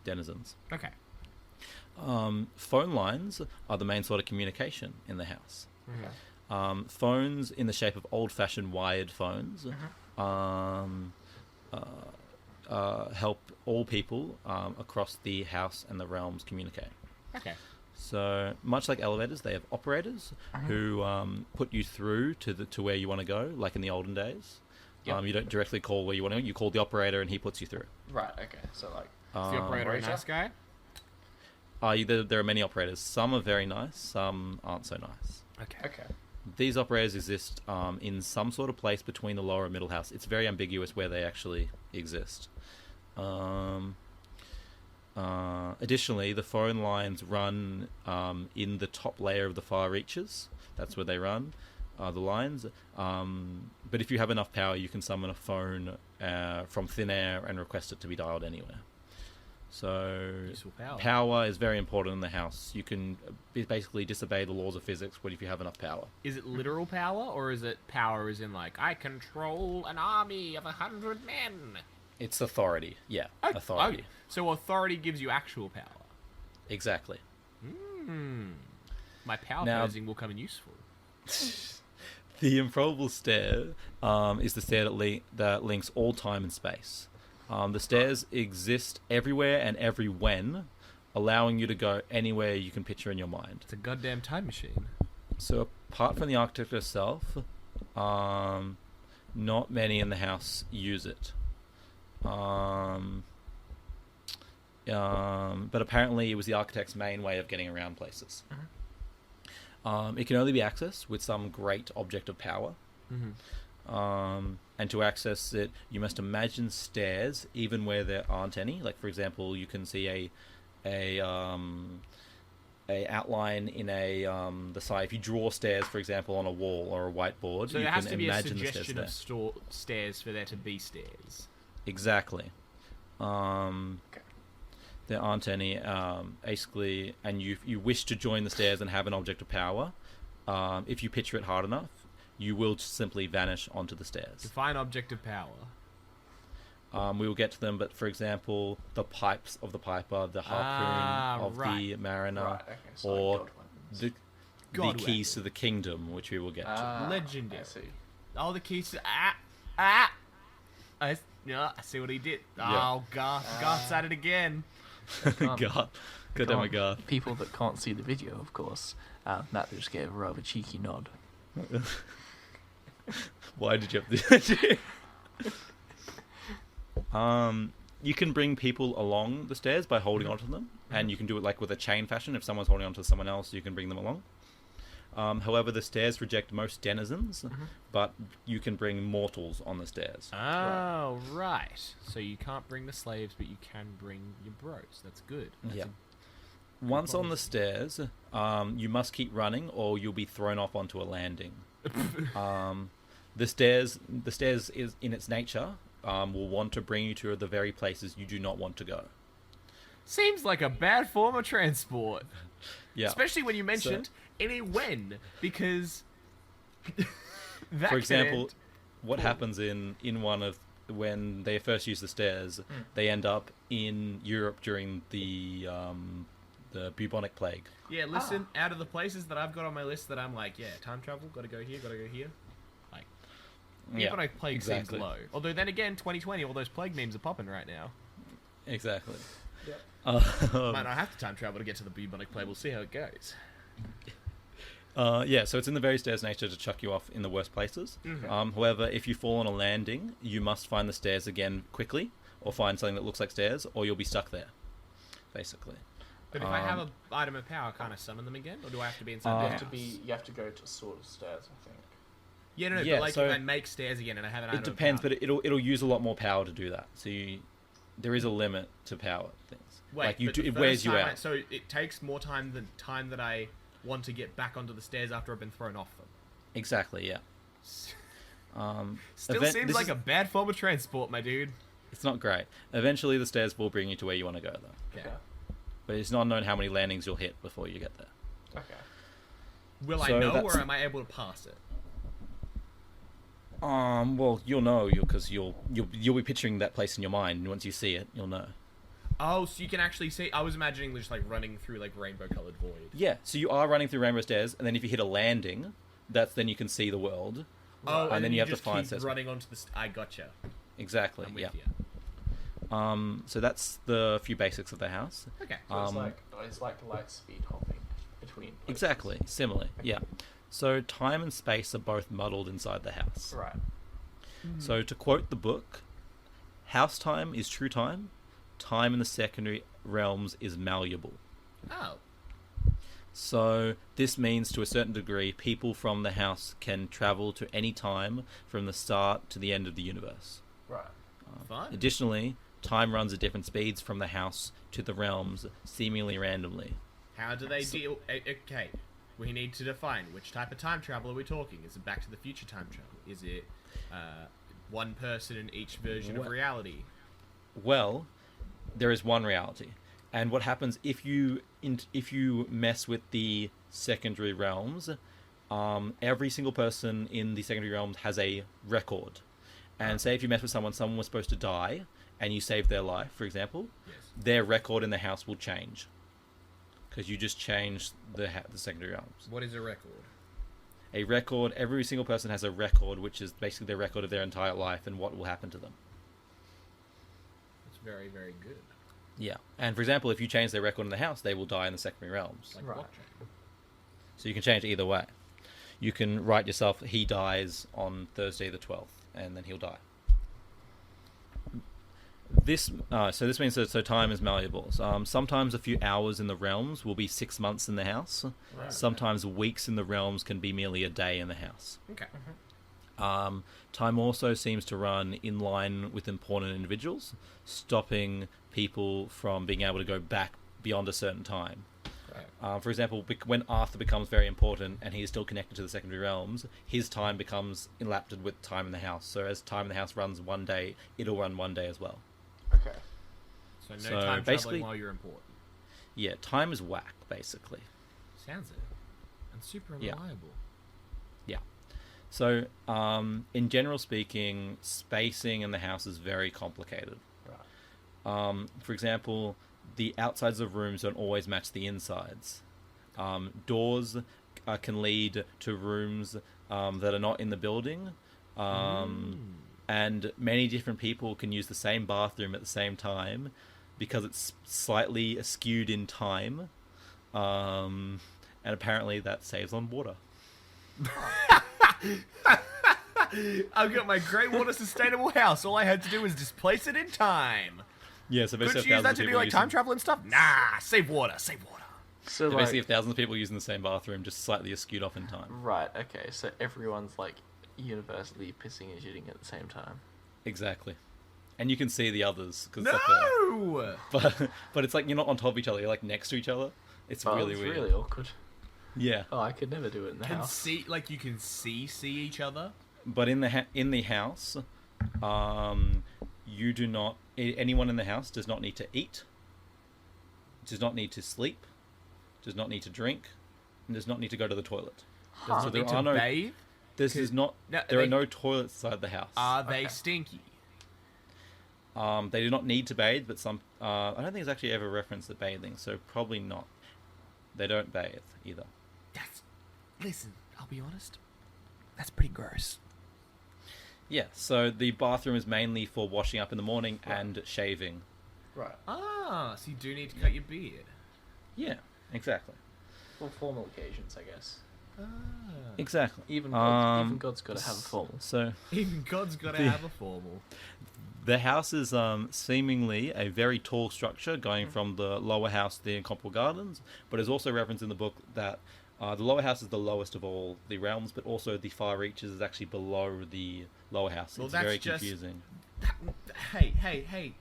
denizens. Okay. Phone lines are the main sort of communication in the house. Phones in the shape of old-fashioned wired phones help all people across the house and the realms communicate. Okay. So much like elevators, they have operators who put you through to where you want to go, like in the olden days. Yep. You don't directly call where you want to go. You call the operator and he puts you through. Right, okay. So, like... Is the operator a nice guy? There are many operators. Some are very nice, some aren't so nice. Okay. These operators exist in some sort of place between the lower and middle house. It's very ambiguous where they actually exist. Additionally, the phone lines run in the top layer of the far reaches. That's where they run, the lines. But if you have enough power, you can summon a phone from thin air and request it to be dialed anywhere. So power is very important in the house. You can basically disobey the laws of physics, but if you have enough power. Is it literal power, or is it power as in, like, I control an army of 100 men? It's authority, yeah. Authority. So authority gives you actual power. Exactly. My power posing will come in useful. The improbable stair is the stair that links all time and space. The stairs exist everywhere and every when, allowing you to go anywhere you can picture in your mind. It's a goddamn time machine. So apart from the architect herself, not many in the house use it. But apparently it was the architect's main way of getting around places. It can only be accessed with some great object of power. And to access it, you must imagine stairs, even where there aren't any. Like, for example, you can see a outline in the side. If you draw stairs, for example, on a wall or a whiteboard, so you there has can to be imagine a the stairs suggestion there. of stairs for there to be stairs. Exactly. There aren't any, basically, and you wish to join the stairs and have an object of power. If you picture it hard enough, you will simply vanish onto the stairs. Define object of power. We will get to them, but for example, the pipes of the piper, the harpoon of the mariner, or the keys to the kingdom, which we will get to. Legendary. I see. Oh, the keys to... I see what he did. Oh, Garth's at it again. God damn it, Garth. People that can't see the video, of course, Matt just gave a rather cheeky nod. Why did you have to? You can bring people along the stairs by holding onto them, and you can do it like with a chain fashion. If someone's holding onto someone else, you can bring them along. However, the stairs reject most denizens, but you can bring mortals on the stairs. Oh, right. So you can't bring the slaves, but you can bring your bros. That's good. Yeah. Once on the stairs, you must keep running, or you'll be thrown off onto a landing. The stairs is in its nature will want to bring you to the very places you do not want to go. Seems like a bad form of transport. Yeah. Especially when you mentioned any when, because that for example, what happens in one of when they first use the stairs, they end up in Europe during the bubonic plague. Yeah, listen, out of the places that I've got on my list that I'm like, yeah, time travel, gotta go here. Like, bubonic plague seems low. Although then again, 2020, all those plague memes are popping right now. Exactly. Yep. Might not have to time travel to get to the bubonic plague. We'll see how it goes. So it's in the very stairs' nature to chuck you off in the worst places. However, if you fall on a landing, you must find the stairs again quickly, or find something that looks like stairs, or you'll be stuck there, basically. But if I have an item of power, can't I summon them again, or do I have to be inside the house? You have to go to sort of stairs, I think. Yeah, no, but like, if I make stairs again and I have an item it depends, of power. but it'll use a lot more power to do that. So there is a limit to power things. Wait, like it wears you out. So it takes more time than time that I want to get back onto the stairs after I've been thrown off them. Exactly, yeah. Still seems like a bad form of transport, my dude. It's not great. Eventually, the stairs will bring you to where you want to go, though. Okay. But it's not known how many landings you'll hit before you get there. Okay. Will I know, or am I able to pass it? Well, you'll know because you'll be picturing that place in your mind, and once you see it, you'll know. Oh, so you can actually see. I was imagining just like running through like rainbow-colored void. Yeah, so you are running through rainbow stairs, and then if you hit a landing, then you can see the world. Oh, and then you have just to find keep stairs. running onto the. I gotcha. Exactly. I'm yeah. with So that's the few basics of the house. Okay. So it's like light speed hopping between places. Exactly, similarly, yeah. So time and space are both muddled inside the house. Right. So to quote the book, house time is true time. Time in the secondary realms is malleable. Oh. So this means to a certain degree, people from the house can travel to any time from the start to the end of the universe. Right. Fun. Additionally, time runs at different speeds from the house to the realms, seemingly randomly. How do they deal... Okay, we need to define which type of time travel are we talking. Is it Back to the Future time travel? Is it one person in each version of reality? Well, there is one reality. And what happens if you mess with the secondary realms, every single person in the secondary realms has a record. And say if you mess with someone was supposed to die, and you save their life, for example, Yes. their record in the house will change. Because you just changed the secondary realms. What is a record? A record, every single person has a record, which is basically their record of their entire life and what will happen to them. It's very, very good. Yeah. And for example, if you change their record in the house, they will die in the secondary realms. Like Right. blockchain. So you can change it either way. You can write yourself, he dies on Thursday the 12th, and then he'll die. So this means that time is malleable. Sometimes a few hours in the realms will be 6 months in the house. Right. Sometimes weeks in the realms can be merely a day in the house. Okay. Time also seems to run in line with important individuals, stopping people from being able to go back beyond a certain time. Right. For example, when Arthur becomes very important and he is still connected to the secondary realms, his time becomes elapsed with time in the house. So as time in the house runs one day, it'll run one day as well. Okay. So no So time basically- traveling while you're important. Yeah, time is whack, basically. Sounds it. And super Yeah. reliable. So, in general speaking, spacing in the house is very complicated. Right. For example, the outsides of rooms don't always match the insides. Doors can lead to rooms that are not in the building. And many different people can use the same bathroom at the same time because it's slightly skewed in time. And apparently that saves on water. I've got my great water sustainable house. All I had to do was displace it in time. Yeah, so Couldn't basically you use that to do like time travel and stuff? Nah, save water, save water. So So like, basically, if thousands of people using the same bathroom, just slightly skewed off in time. right. Okay. So everyone's like universally pissing and shitting at the same time. Exactly. And you can see the others. Cause No! it's like but it's like you're not on top of each other, you're like next to each other. It's Oh, really it's weird. really awkward. Yeah. Oh, I could never do it in the Can house. see, like you can see each other. But in the house, you do not... Anyone in the house does not need to eat, does not need to sleep, does not need to drink, and does not need to go to the toilet. Does So it there need to are no... bathe? This is not... No, there are they- no toilets inside the house. Are they Okay. stinky? They do not need to bathe, but some... I don't think it's actually ever referenced to bathing, so probably not. They don't bathe, either. Listen, I'll be honest. That's pretty gross. Yeah, so the bathroom is mainly for washing up in the morning and shaving. Right. Ah, so you do need to cut your beard. Yeah, exactly. For formal occasions, I guess. Ah. Exactly. Even God's got to have a formal. So Even God's got to The- have a formal. the house is seemingly a very tall structure going from the lower house to the Incomparable Gardens, but is also referenced in the book that the lower house is the lowest of all the realms, but also the far reaches is actually below the lower house. Well, It's that's very just- confusing. Hey, hey,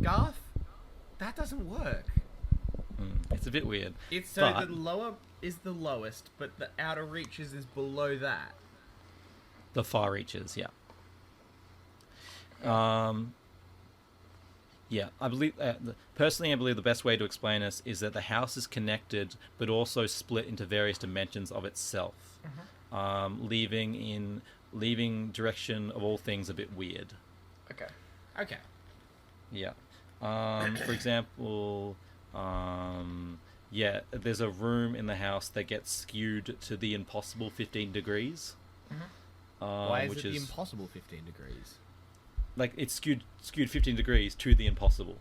Garth, that doesn't work. It's a bit weird. It's so But- the lower is the lowest, but the outer reaches is below that. The far reaches, yeah. Yeah, I believe personally, I believe the best way to explain this is that the house is connected, but also split into various dimensions of itself, leaving direction of all things a bit weird. Okay. Okay. Yeah. For example, yeah, there's a room in the house that gets skewed to the impossible 15 degrees. Why is Which it the impossible 15 degrees? like it's skewed 15 degrees to the impossible.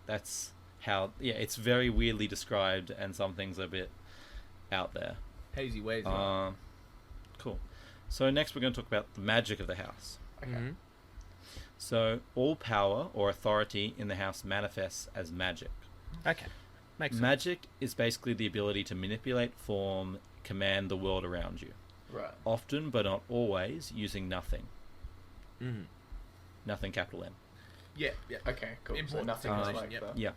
That's how. Yeah, it's very weirdly described, and some things are a bit out there. Hazy ways. Cool. So next we're going to talk about the magic of the house. Okay. Mm-hmm. So all power or authority in the house manifests as magic. Okay. Makes sense. Magic is basically the ability to manipulate, form, command the world around you. Right. Often, but not always, using nothing. Mm-hmm. Nothing, capital N. Yeah. Okay, cool. So Important nothing is information, like yep. that. Yeah.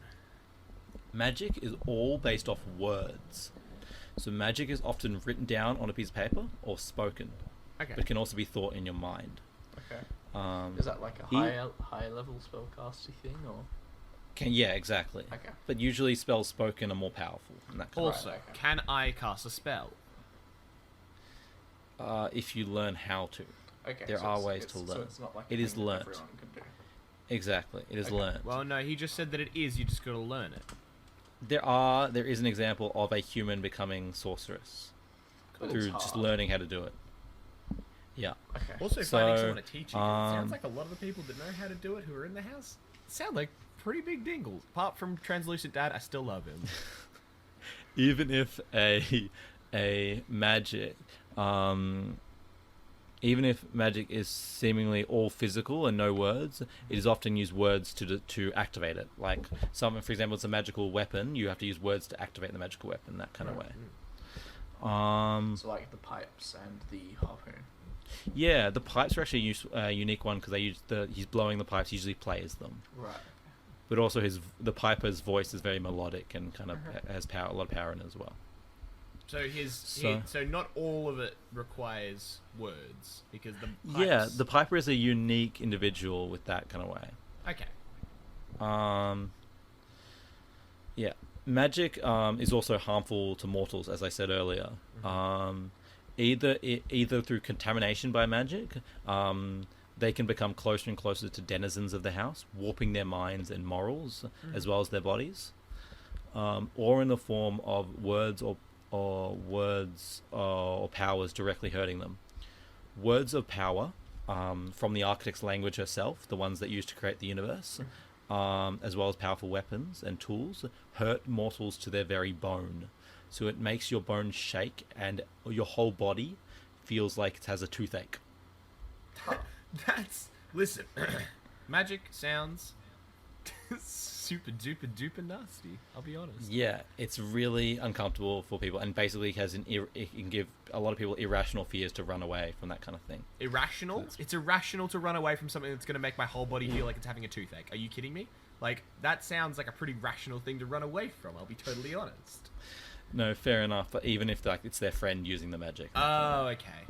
Magic is all based off words. So magic is often written down on a piece of paper or spoken, Okay. but can also be thought in your mind. Okay. Is that like a high level spellcasty thing, or? Yeah, exactly. Okay. But usually spells spoken are more powerful. And that kind Also, Right, okay. can I cast a spell? if you learn how to. Okay. There so are it's- ways it's- to So learn. it's not like It a is thing that learnt. everyone can do. Exactly, it is Okay. learned. Well, no, he just said that it is. You just got to learn it. There is an example of a human becoming sorceress But through it's just hard. learning how to do it. Yeah. Okay. Also, So, finding someone to teach you. It um, sounds like a lot of the people that know how to do it who are in the house sound like pretty big dingles. Apart from Translucent Dad, I still love him. Even if a magic, even if magic is seemingly all physical and no words, it is often used words to activate it. Like something, for example, it's a magical weapon. You have to use words to activate the magical weapon. That kind of way. So like the pipes and the harpoon. Yeah, the pipes are actually a unique one because he's blowing the pipes. Usually plays them, Right. but also the piper's voice is very melodic and kind of has a lot of power in it as well. So so not all of it requires words because the pipes... Yeah, the piper is a unique individual with that kind of way. Okay. Yeah, magic is also harmful to mortals, as I said earlier. Either through contamination by magic, they can become closer and closer to denizens of the house, warping their minds and morals as well as their bodies, or in the form of words or powers directly hurting them. Words of power, from the architect's language herself, the ones that used to create the universe, as well as powerful weapons and tools, hurt mortals to their very bone. So it makes your bones shake and your whole body feels like it has a toothache. Listen, magic sounds super duper duper nasty. I'll be honest. Yeah, it's really uncomfortable for people, and basically it can give a lot of people irrational fears to run away from that kind of thing. Irrational? It's irrational to run away from something that's going to make my whole body feel like it's having a toothache. Are you kidding me? Like, that sounds like a pretty rational thing to run away from, I'll be totally honest. No, fair enough, but even if it's their friend using the magic. Oh, okay.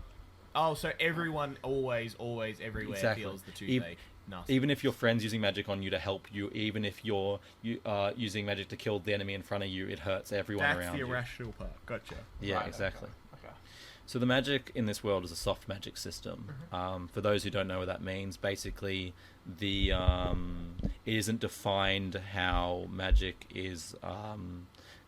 Oh, so everyone always, everywhere Exactly. feels the toothache. Nasty. Even if your friend's using magic on you to help you, even if you're using magic to kill the enemy in front of you, it hurts everyone around you. That's the irrational part. Gotcha. Yeah, Right, exactly. Okay. So the magic in this world is a soft magic system. For those who don't know what that means, basically it isn't defined how magic is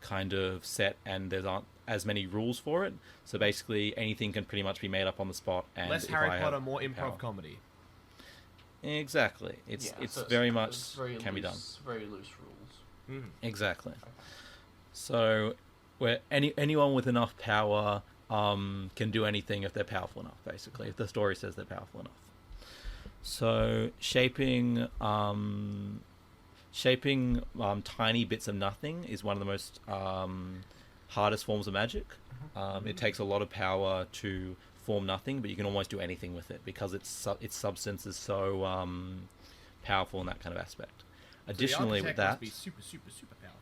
kind of set, and there aren't as many rules for it. So basically anything can pretty much be made up on the spot. And Less if Harry I have Potter, more improv power- comedy. Exactly. It's So very much it's very can be done. Very loose rules. Exactly. So where anyone with enough power can do anything if they're powerful enough, basically, if the story says they're powerful enough. So shaping tiny bits of nothing is one of the most hardest forms of magic. It takes a lot of power to form nothing, but you can almost do anything with it because its substance is so powerful in that kind of aspect. Additionally, with that, must be super, super, super powerful.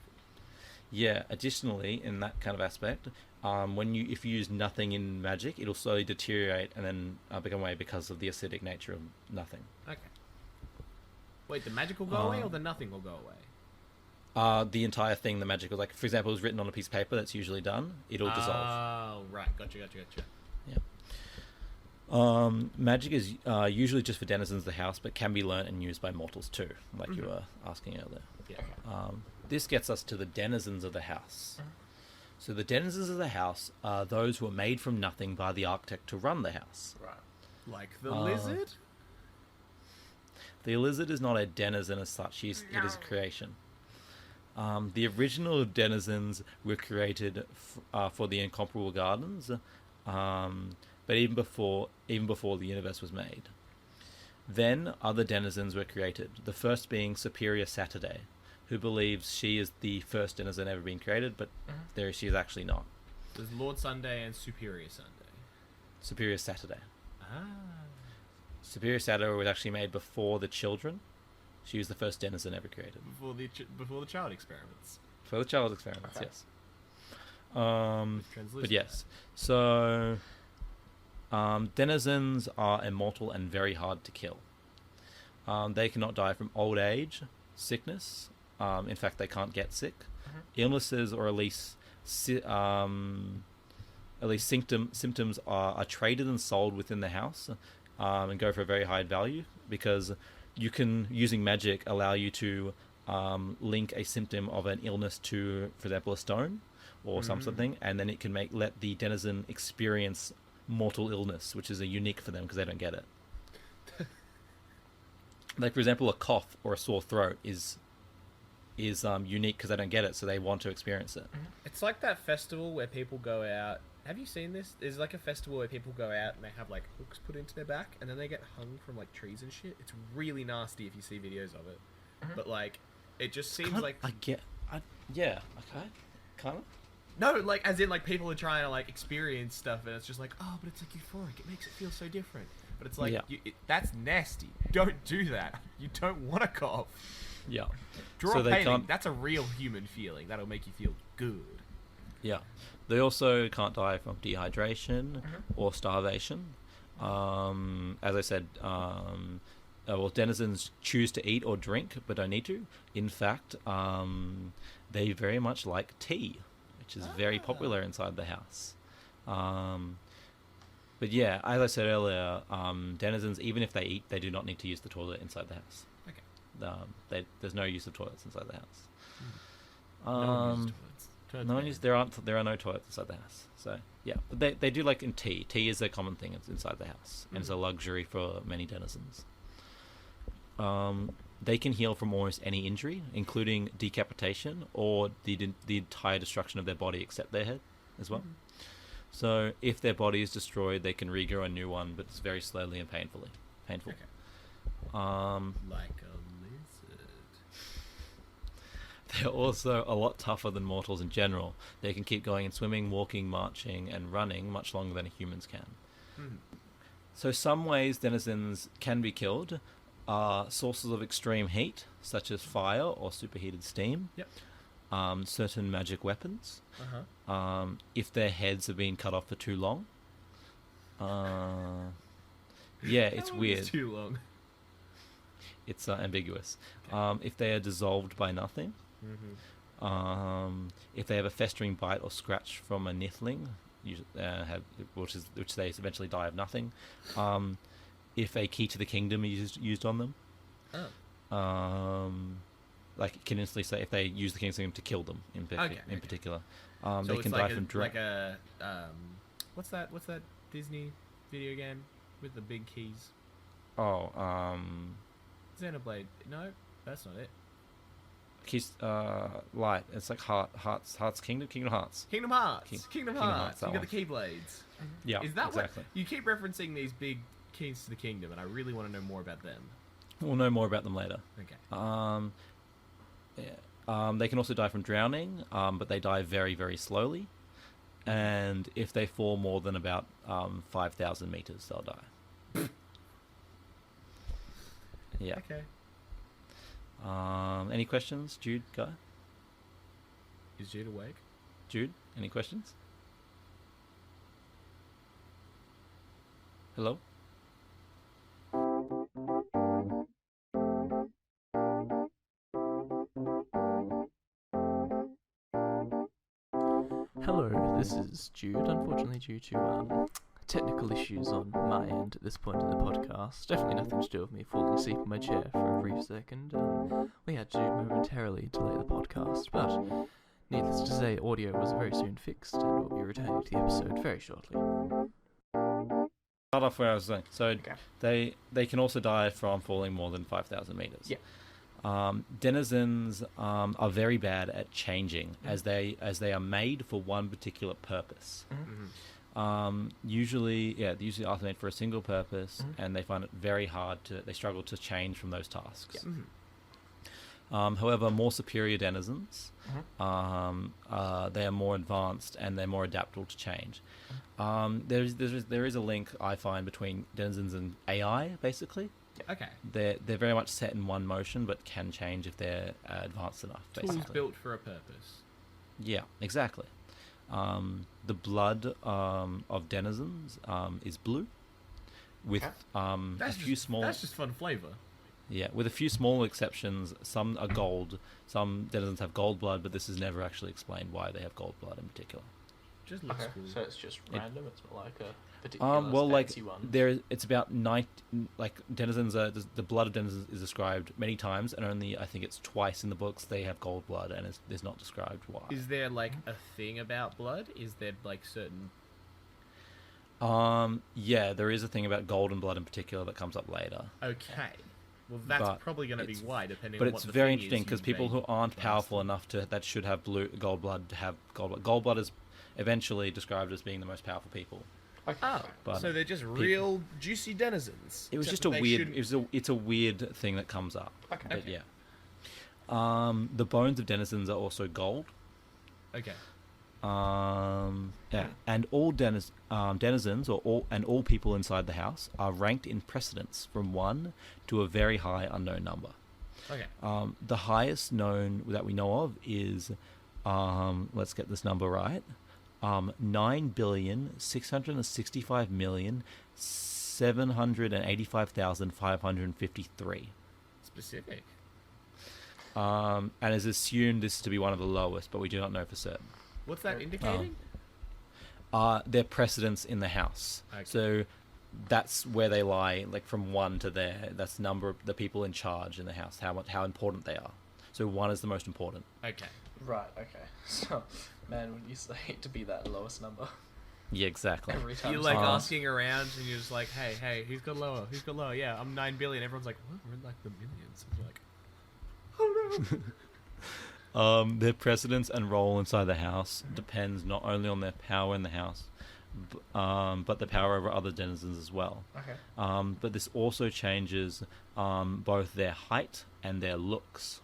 yeah. Additionally, in that kind of aspect, if you use nothing in magic, it'll slowly deteriorate and then become away because of the acidic nature of nothing. Okay. Wait, the magic will go away or the nothing will go away? The entire thing, the magic, like for example, is written on a piece of paper that's usually done. It'll dissolve. Oh, right. Gotcha. Magic is usually just for denizens of the house, but can be learnt and used by mortals too, like you were asking earlier. Yeah. This gets us to the denizens of the house. So the denizens of the house are those who are made from nothing by the architect to run the house. Right. Like the lizard? The lizard is not a denizen as such. It is a creation. The original denizens were created for the incomparable gardens, but even before the universe was made. Then other denizens were created. The first being Superior Saturday, who believes she is the first denizen ever been created, but she is actually not. There's Lord Sunday and Superior Sunday. Superior Saturday. Ah. Superior Saturday was actually made before the children. She was the first denizen ever created. Before the child experiments. For the child experiments, yes. But yes. So, denizens are immortal and very hard to kill. They cannot die from old age, sickness. In fact, they can't get sick. Illnesses, or at least symptoms are traded and sold within the house, and go for a very high value, because you can, using magic, allow you to link a symptom of an illness to, for example, a stone or something, and then it can let the denizen experience mortal illness, which is a unique for them because they don't get it. Like, for example, a cough or a sore throat is unique because they don't get it, so they want to experience it. It's like that festival where people go out. Have you seen this? There's like a festival where people go out and they have like hooks put into their back, and then they get hung from like trees and shit. It's really nasty if you see videos of it. But like, it just seems like yeah, okay, kind of. No, like, as in, like, people are trying to, like, experience stuff, and it's just like, oh, but it's, like, euphoric. It makes it feel so different. But it's like, that's nasty. Don't do that. You don't want to cough. Yeah. Draw a painting. That's a real human feeling. That'll make you feel good. Yeah. They also can't die from dehydration or starvation. As I said, denizens choose to eat or drink, but don't need to. In fact, they very much like tea, which is very popular inside the house. But yeah, as I said earlier, denizens, even if they eat, they do not need to use the toilet inside the house. Okay. There's no use of toilets inside the house. There are no toilets inside the house. So yeah, but they do like in tea. Tea is a common thing inside the house, and it's a luxury for many denizens. They can heal from almost any injury, including decapitation or the entire destruction of their body except their head as well. So if their body is destroyed, they can regrow a new one, but it's very slowly and painful. Okay. Like a lizard. They're also a lot tougher than mortals in general. They can keep going in swimming, walking, marching, and running much longer than humans can. So some ways denizens can be killed are sources of extreme heat, such as fire or superheated steam. Certain magic weapons. If their heads have been cut off for too long. It's weird. Too long. It's ambiguous. If they are dissolved by nothing. If they have a festering bite or scratch from a nithling, which they eventually die of nothing. If a key to the kingdom is used on them. Like, it can instantly say if they use the king's kingdom to kill them in particular. So they can die from like a what's that Disney video game with the big keys? Xenoblade. No, that's not it. Keys, light. It's like Hearts Kingdom Hearts. Kingdom Hearts. Kingdom Hearts. You got the keyblades. Yeah, is that exactly. You keep referencing these big keys to the kingdom, and I really want to know more about them. We'll know more about them later. Okay. They can also die from drowning, but they die very, very slowly. And if they fall more than about 5,000 meters, they'll die. Yeah. Okay. Any questions, Jude, Guy? Is Jude awake? Jude, any questions? Hello? Hello, this is Jude. Unfortunately, due to technical issues on my end at this point in the podcast, definitely nothing to do with me falling asleep in my chair for a brief second, we had to momentarily delay the podcast, but needless to say, audio was very soon fixed, and we'll be returning to the episode very shortly. start off where I was saying. So Okay. they can also die from falling more than 5,000 meters. Yeah. Denizens are very bad at changing as they are made for one particular purpose. Usually are made for a single purpose, and they find it very hard they struggle to change from those tasks. Yeah. However, more superior denizens, they are more advanced and they're more adaptable to change. There is a link I find between denizens and AI, basically. Okay. They're very much set in one motion, but can change if they're advanced enough. Basically. Tools built for a purpose. Yeah, exactly. The blood of denizens is blue, with a few small. That's just fun flavor. Yeah, with a few small exceptions. Some are gold. Some denizens have gold blood, but this is never actually explained why they have gold blood in particular. Just looks cool. So it's just random. It's not like a particular well, like fancy one. it's about denizens. The blood of denizens is described many times, and only I think it's twice in the books they have gold blood, and it's not described why. Is there like a thing about blood? Is there like certain? Yeah, there is a thing about golden blood in particular that comes up later. Okay. Well, that's probably going to be why, depending on But what it's the very thing interesting is because you people who made aren't last. powerful enough that should have gold blood to have gold blood. Gold blood is eventually described as being the most powerful people. Oh, But so they're just real juicy denizens. It was except just a that they weird. shouldn't- It's a weird thing that comes up. Okay. But yeah. The bones of denizens are also gold. Okay. Yeah, and all denizens and all people inside the house are ranked in precedence from 1 to a very high unknown number. Okay. The highest known that we know of is, let's get this number right, 9,665,785,553. Specific. And is assumed this to be one of the lowest, but we do not know for certain. What's that indicating? Their precedence in the house. Okay. So that's where they lie, like from 1 to there. That's the number of the people in charge in the house, how important they are. So 1 is the most important. Okay. Right. Okay. So, man, would you say to be that lowest number Yeah, exactly. every time? You're like Um, asking around, and you're just like, hey, who's got lower? Who's got lower? Yeah, I'm 9 billion. Everyone's like, what? We're in like the millions. And you're like, oh no. Their precedence and role inside the house depends not only on their power in the house, but the power over other denizens as well. Okay. But this also changes both their height and their looks.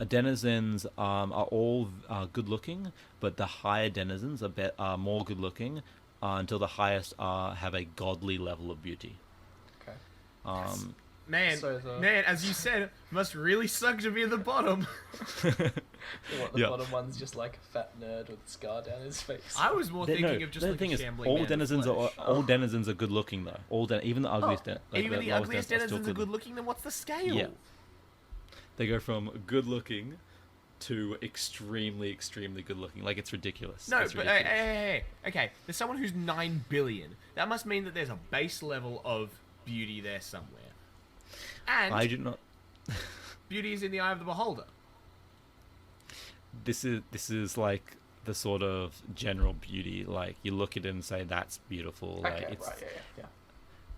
Denizens are all good looking, but the higher denizens are more good looking until the highest have a godly level of beauty. Okay. Man, So as you said, must really suck to be at the bottom. The Yeah. bottom one's just like a fat nerd with a scar down his face. I was more thinking of just the like thing a is, shambling all man of denizens flesh. all denizens are good looking though. Even the ugliest, Even the lowest ugliest denizens denizens still are good looking, then what's the scale? Yeah. They go from good looking to extremely, extremely good looking. Like, it's ridiculous. No, It's but ridiculous. hey, okay, there's someone who's 9 billion. That must mean that there's a base level of beauty there somewhere. And I do not. beauty is in the eye of the beholder. This is like the sort of general beauty. Like, you look at it and say that's beautiful. Okay, Like, it's right, yeah.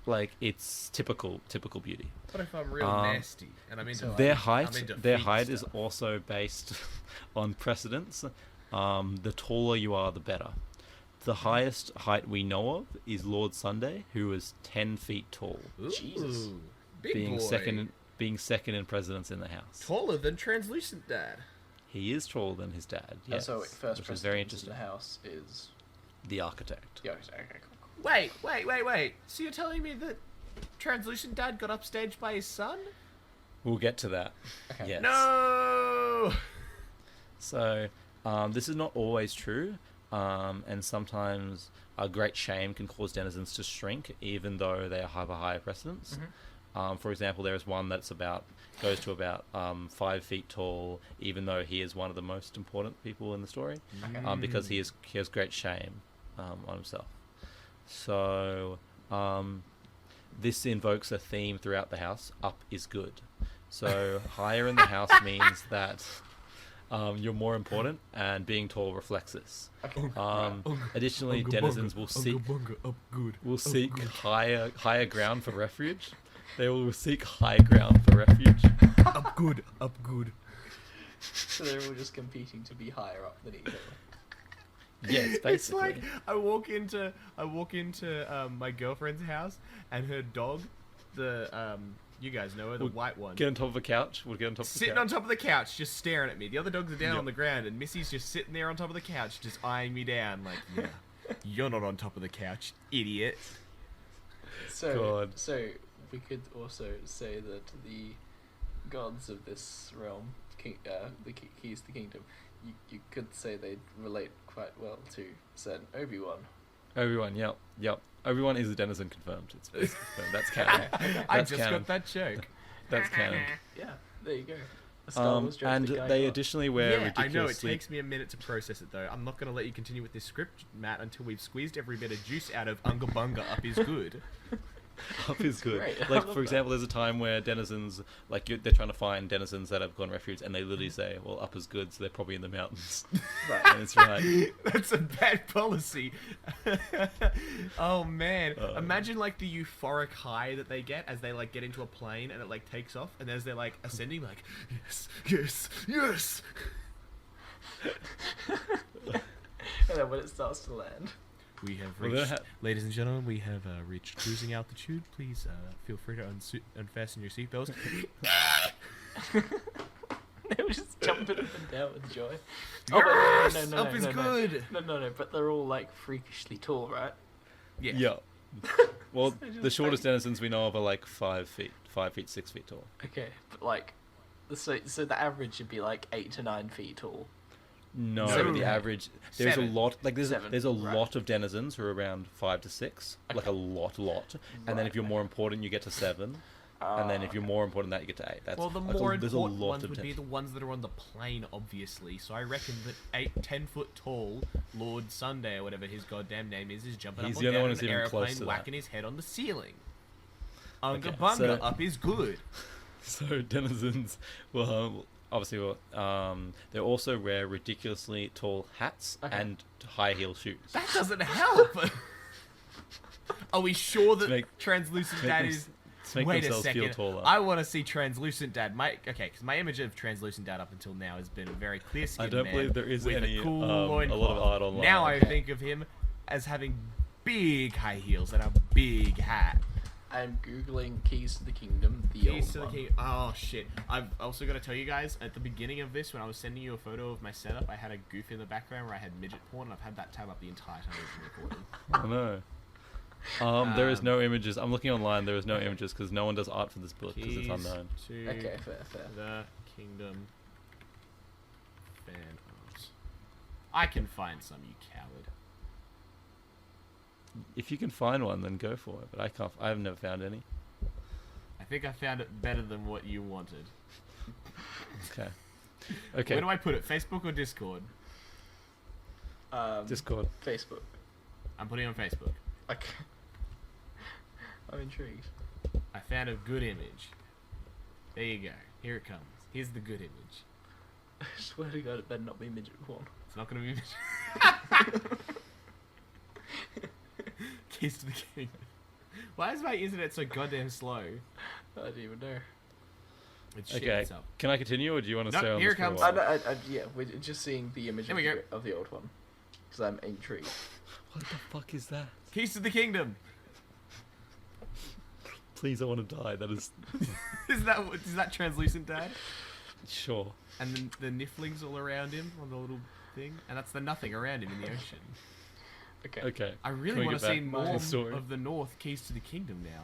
like it's typical beauty. What if I'm real nasty and I'm into so like, Their I'm height, into their feet height is stuff? also based on precedence. The taller you are, the better. The highest height we know of is Lord Sunday, who is 10 feet tall, Ooh, Jesus. big being boy. second in precedence in the house. Taller than translucent dad. He is taller than his dad. Yeah, Yes, so first which is very precedence in interesting. the house is The architect. yeah. Okay, cool. Wait. So you're telling me that translucent dad got upstaged by his son? We'll get to that. Okay. Yes. No. So, this is not always true, and sometimes a great shame can cause denizens to shrink, even though they have a higher precedence. For example, there is one that's goes to about 5 feet tall, even though he is one of the most important people in the story, because he has great shame on himself. So, this invokes a theme throughout the house. Up is good. So higher in the house means that you're more important, and being tall reflects this. Okay. Additionally, denizens will seek higher ground for refuge. They will seek high ground for refuge. Up good. So they're all just competing to be higher up than each other. Yes, basically. It's like I walk into my girlfriend's house, and her dog, you guys know her, the white one. Get on top of a couch. We'll get on top of the Sitting couch. on top of the couch, just staring at me. The other dogs are down on the ground, and Missy's just sitting there on top of the couch, just eyeing me down, like, yeah, you're not on top of the couch, idiot. So we could also say that the gods of this realm, the keys to the kingdom, you could say they relate quite well to certain Obi-Wan. Obi-Wan, yep. Obi-Wan is a denizen confirmed. It's confirmed. That's canon. I just got that joke. That's canon. Yeah, there you go. A Star Wars joke And that Guy they got. additionally wear I know, it ridiculously... takes me a minute to process it, though. I'm not going to let you continue with this script, Matt, until we've squeezed every bit of juice out of Unga Bunga Up Is Good. Up is good. Great. I Like, love for example, there's a time where denizens, like, they're trying to find denizens that have gone refuge, and they literally say, well, up is good, so they're probably in the mountains. Right. And it's right. That's a bad policy. Oh, man. Imagine, like, the euphoric high that they get as they, like, get into a plane and it, like, takes off, and as they're, like, ascending, like, yes. And then when it starts to land. We have Well, reached, ladies and gentlemen, we have reached cruising altitude. Please feel free to unfasten your seatbelts. They were just jumping up and down with joy. Yes! No, Up is good! No, but they're all like freakishly tall, right? Yeah. Well, So just the shortest like- denizens we know of are like 5 feet, 6 feet tall. Okay, but like, so the average should be like 8 to 9 feet tall. No, No. the average. There's Seven. a lot. Like there's Seven, a right. lot of denizens who are around 5 to 6. Like a lot. And then if you're more important, you get to 7. And then if you're more important than that, you get to 8. That's Well, the like more there's important a lot ones of would be the ones that are on the plane, obviously. So I reckon that 10 foot tall Lord Sunday, or whatever his goddamn name is jumping He's up the and only down one in who's an even close aeroplane, to that. whacking his head on the ceiling. Unga Okay, bunga, so- up is good. So denizens, well, obviously, they also wear ridiculously tall hats and high heel shoes. That doesn't help. Are we sure that make- translucent to make dad them- is? to make Wait a themselves feel second. taller. I want to see translucent dad. Because my image of translucent dad up until now has been a very clear skinned I don't man believe there is with any, a cool a lot of loincloth. art online. Now I Okay. think of him as having big high heels and a big hat. I'm googling Keys to the Kingdom, the Keys old to the one. king. Oh shit! I've also got to tell you guys at the beginning of this, when I was sending you a photo of my setup, I had a goof in the background where I had midget porn, and I've had that tab up the entire time we've been recording. Oh no. There is no images. I'm looking online. There is no images because no one does art for this book because it's Keys unknown. to Okay, fair. the Kingdom fan art. I can find some, you coward. If you can find one, then go for it. But I can't. I have never found any. I think I found it better than what you wanted. Okay. Okay. Where do I put it? Facebook or Discord? Discord. Facebook. I'm putting it on Facebook. Okay. I'm intrigued. I found a good image. There you go. Here it comes. Here's the good image. I swear to God, it better not be midget porn. It's not going to be... Keys to the Kingdom. Why is my internet so goddamn slow? I don't even know. It's shit Okay. itself. Can I continue, or do you want to Nope, stay on here this it for a comes. while? Yeah, we're just seeing the image There of we the, of the old one. Because I'm intrigued. What the fuck is that? Keys to the Kingdom. Please, I want to die. That is Is that translucent dad? sure. And then the niflings all around him on the little thing, and that's the nothing around him in the ocean. Okay. Okay. I Can really we want to get see back more to the story? of the North Keys to the Kingdom now.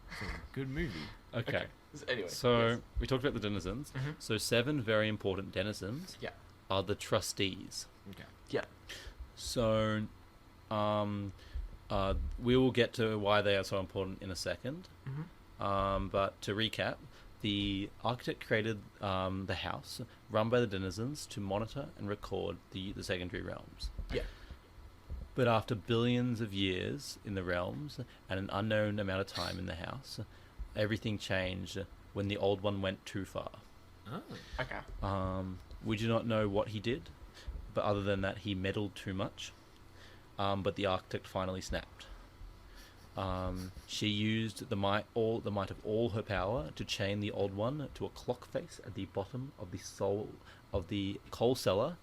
It's a good movie. Okay. Anyway. So yes. we talked about the denizens. Mhm. So 7 very important denizens Yeah. are the trustees. Okay. Yeah. So, we will get to why they are so important in a second. But to recap, the architect created the house run by the denizens to monitor and record the secondary realms. Yeah. But after billions of years in the realms and an unknown amount of time in the house, everything changed when the old one went too far. Oh. Okay. We do not know what he did, but other than that, he meddled too much. But the architect finally snapped. She used the might of all her power to chain the old one to a clock face at the bottom of the coal cellar,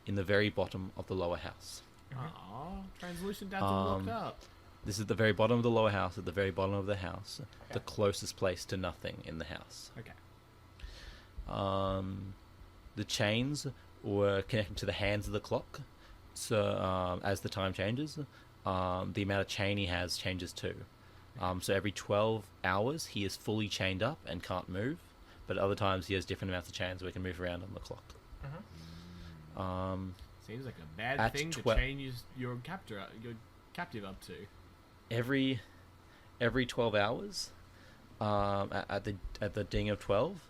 in the very bottom of the lower house. Aww, translucent dads are locked up. This is the very bottom of the lower house, at the very bottom of the house, the closest place to nothing in the house. Okay. The chains were connected to the hands of the clock, so as the time changes, the amount of chain he has changes too. So every 12 hours he is fully chained up and can't move, but other times he has different amounts of chains where he can move around on the clock. Seems like a bad thing to chain your captive up to. Every 12 hours, at the ding of 12,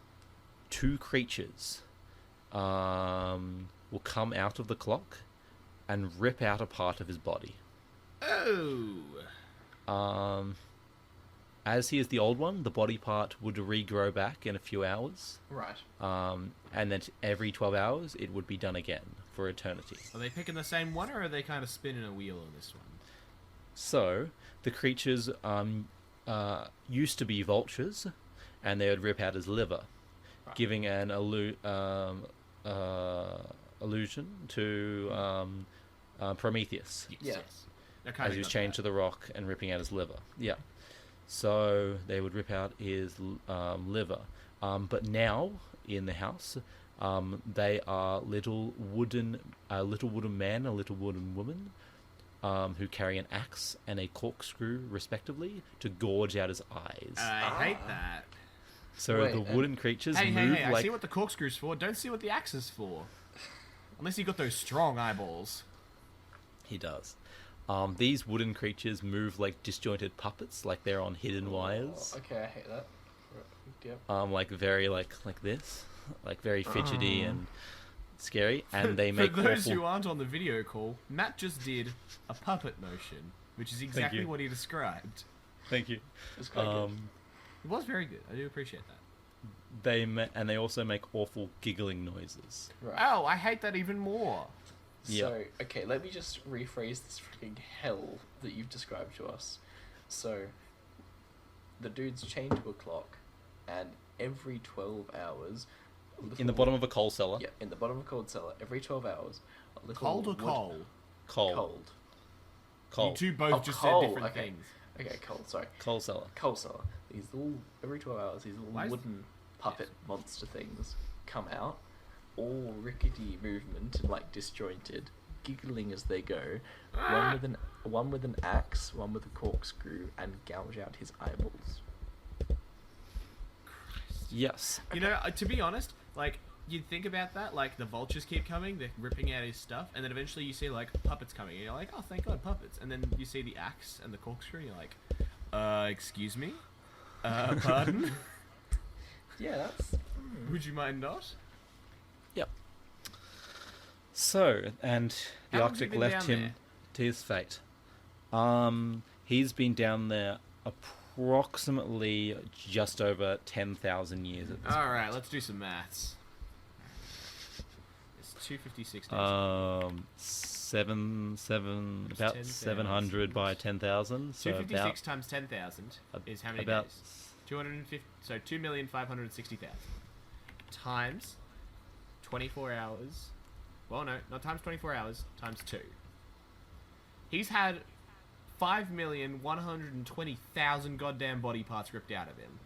two creatures will come out of the clock and rip out a part of his body. Oh. As he is the old one, the body part would regrow back in a few hours. Right. And then every 12 hours, it would be done again for eternity. Are they picking the same one, or are they kind of spinning a wheel on this one? So, the creatures used to be vultures, and they would rip out his liver, giving an allusion to Prometheus. Yes. As he was chained to the rock and ripping out his liver. Yeah. So they would rip out his liver. But now, in the house, they are little wooden man, a little wooden woman, who carry an axe and a corkscrew, respectively, to gorge out his eyes. I hate that. So the wooden creatures move hey, like... I see what the corkscrew's for. Don't see what the axe is for. Unless you got those strong eyeballs. He does. These wooden creatures move like disjointed puppets, like they're on hidden wires. Okay, I hate that. Yep. Like very like this, like very fidgety and scary, and they make For those awful... who aren't on the video call, Matt just did a puppet motion, which is exactly what he described. Thank you. It was quite good. It was very good. I do appreciate that. They also make awful giggling noises. Right. Oh, I hate that even more. So, okay, let me just rephrase this freaking hell that you've described to us. So, the dude's chained to a clock, and every 12 hours... In the bottom of a coal cellar. Yeah, in the bottom of a coal cellar, every 12 hours... A little Cold or coal? Cold. You two both just said different things. Okay, cold, sorry. Coal cellar. Coal cellar. These little... Every 12 hours, these little wooden puppet monster things come out, all rickety movement, like disjointed, giggling as they go. One with an axe, one with a corkscrew, and gouge out his eyeballs. Yes. You know, to be honest, like, you'd think about that, like, the vultures keep coming, they're ripping out his stuff, and then eventually you see, like, puppets coming, and you're like, oh, thank God, puppets. And then you see the axe and the corkscrew, and you're like, excuse me? Pardon? Yeah, that's... Would you mind not? Yep. So, and the architect left him there? to his fate. He's been down there approximately just over 10,000 years at this point. Alright, let's do some maths. It's 256 days. About 10,000. 700 by 10,000. So 256 times 10,000 is how many about days? 250. So 2,560,000 times 24 hours. Well, no, not times 24 hours. Times 2. He's had 5,120,000 goddamn body parts ripped out of him.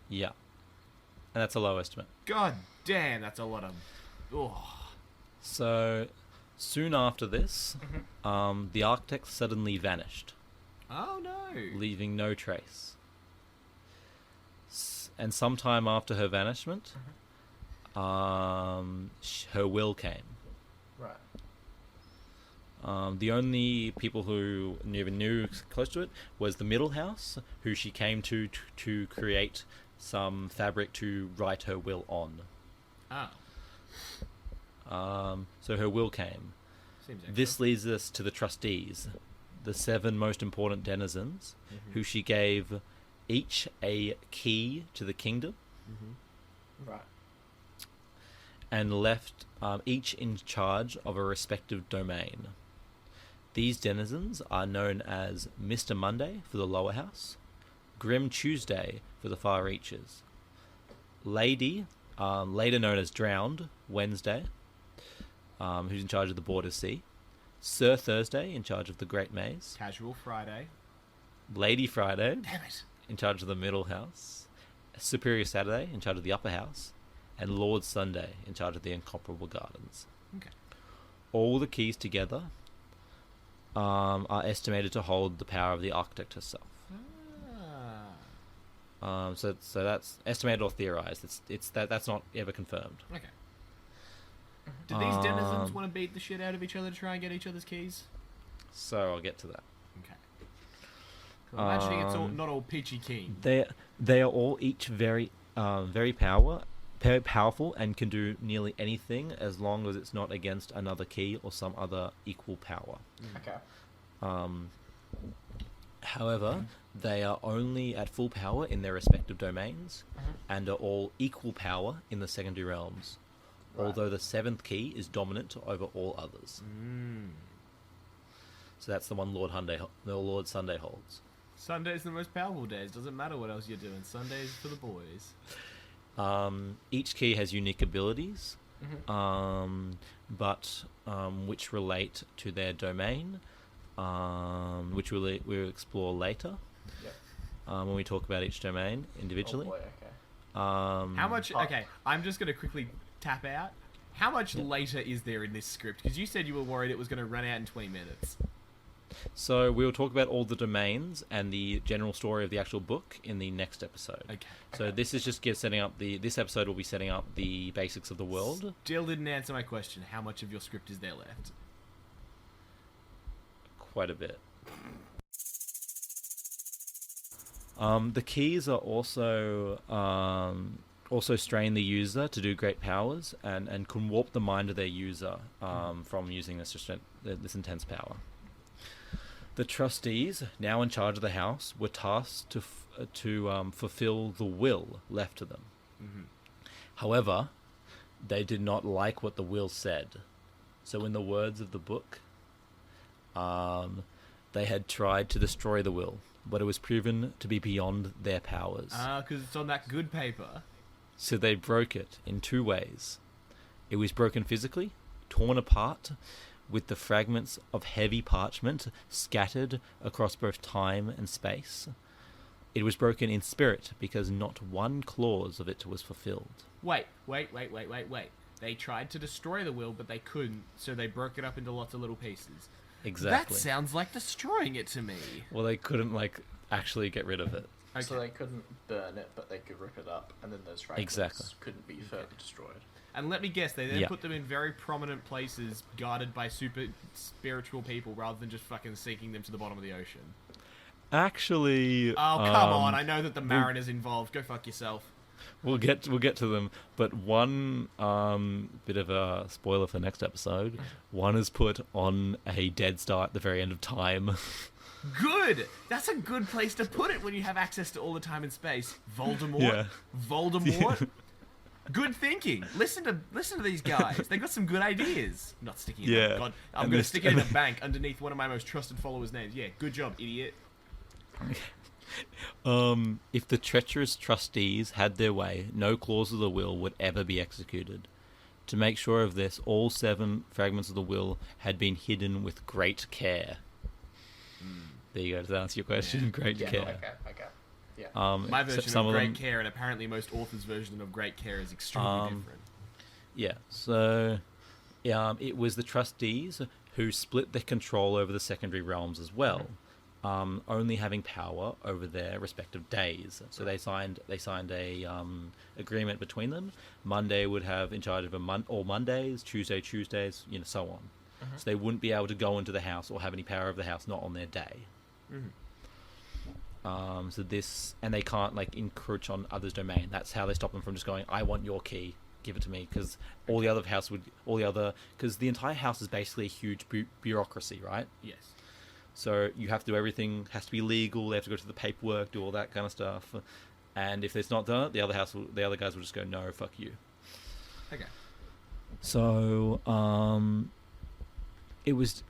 Yeah, and that's a low estimate. God damn, that's a lot of. Oh. So soon after this, the architect suddenly vanished. Oh no! Leaving no trace. And sometime after her vanishment, her will came. Right. The only people who even knew close to it was the middle house, who she came to create some fabric to write her will on. Oh. So her will came. Seems This leads us to the trustees, the 7 most important denizens, who she gave each a key to the kingdom. Right. and left each in charge of a respective domain. These denizens are known as Mr. Monday for the lower house, Grim Tuesday for the far reaches, Lady, later known as Drowned, Wednesday, who's in charge of the Border Sea, Sir Thursday, in charge of the Great Maze, Casual Friday, Lady Friday, damn it, in charge of the Middle House, Superior Saturday, in charge of the Upper House, and Lord Sunday, in charge of the Incomparable Gardens. Okay. All the keys together are estimated to hold the power of the architect herself. So that's estimated or theorized. That's not ever confirmed. Okay. Do these denizens want to beat the shit out of each other to try and get each other's keys? So I'll get to that. Okay. I'm imagining it's not all peachy keen. They are all each very powerful and can do nearly anything as long as it's not against another key or some other equal power. Okay. However, they are only at full power in their respective domains and are all equal power in the secondary realms, although the seventh key is dominant over all others. So that's the one Lord Sunday holds. Sunday's the most powerful days. Doesn't matter what else you're doing. Sunday's for the boys. Each key has unique abilities, but which relate to their domain, which we'll explore later. Yep. When we talk about each domain individually. Oh boy, okay. How much... Okay, I'm just going to quickly tap out. How much later is there in this script? Because you said you were worried it was going to run out in 20 minutes. So we'll talk about all the domains and the general story of the actual book in the next episode. Okay. So this is just setting up this episode will be setting up the basics of the world. Still didn't answer my question. How much of your script is there left? Quite a bit. The keys are also strain the user to do great powers and can warp the mind of their user from using this intense power. The trustees, now in charge of the house, were tasked to fulfill the will left to them. However, they did not like what the will said. So in the words of the book, they had tried to destroy the will, but it was proven to be beyond their powers. Because it's on that good paper. So they broke it in two ways. It was broken physically, torn apart, with the fragments of heavy parchment scattered across both time and space. It was broken in spirit because not one clause of it was fulfilled. Wait. They tried to destroy the will, but they couldn't, so they broke it up into lots of little pieces. Exactly. That sounds like destroying it to me. Well, they couldn't, actually get rid of it. Okay. So they couldn't burn it, but they could rip it up, and then those fragments couldn't be further destroyed. And let me guess, they then put them in very prominent places, guarded by super spiritual people, rather than just fucking sinking them to the bottom of the ocean. Actually... Oh, come on, I know that the mariner's involved. Go fuck yourself. We'll get to them, but one bit of a spoiler for next episode. One is put on a dead star at the very end of time. Good! That's a good place to put it when you have access to all the time and space. Voldemort? Yeah. Voldemort? Good thinking. Listen to these guys. They got some good ideas. I'm not sticking it in God, I'm going to stick it in a bank underneath one of my most trusted followers' names. Yeah, good job, idiot. If the treacherous trustees had their way, no clause of the will would ever be executed. To make sure of this, all 7 fragments of the will had been hidden with great care. There you go, to answer your question. Great care. Okay. Yeah. My version of great care, and apparently most authors' version of great care, is extremely different. Yeah, so it was the trustees who split their control over the secondary realms as well, only having power over their respective days. So they signed a agreement between them. Monday would have in charge of all Mondays, Tuesdays, so on. So they wouldn't be able to go into the house or have any power of the house not on their day. So this, and they can't encroach on others' domain. That's how they stop them from just going, I want your key, give it to me, because because the entire house is basically a huge bureaucracy, right? Yes. So you have to do everything, has to be legal, they have to go to the paperwork, do all that kind of stuff. And if it's not done, the other guys will just go, no, fuck you. Okay. So it was.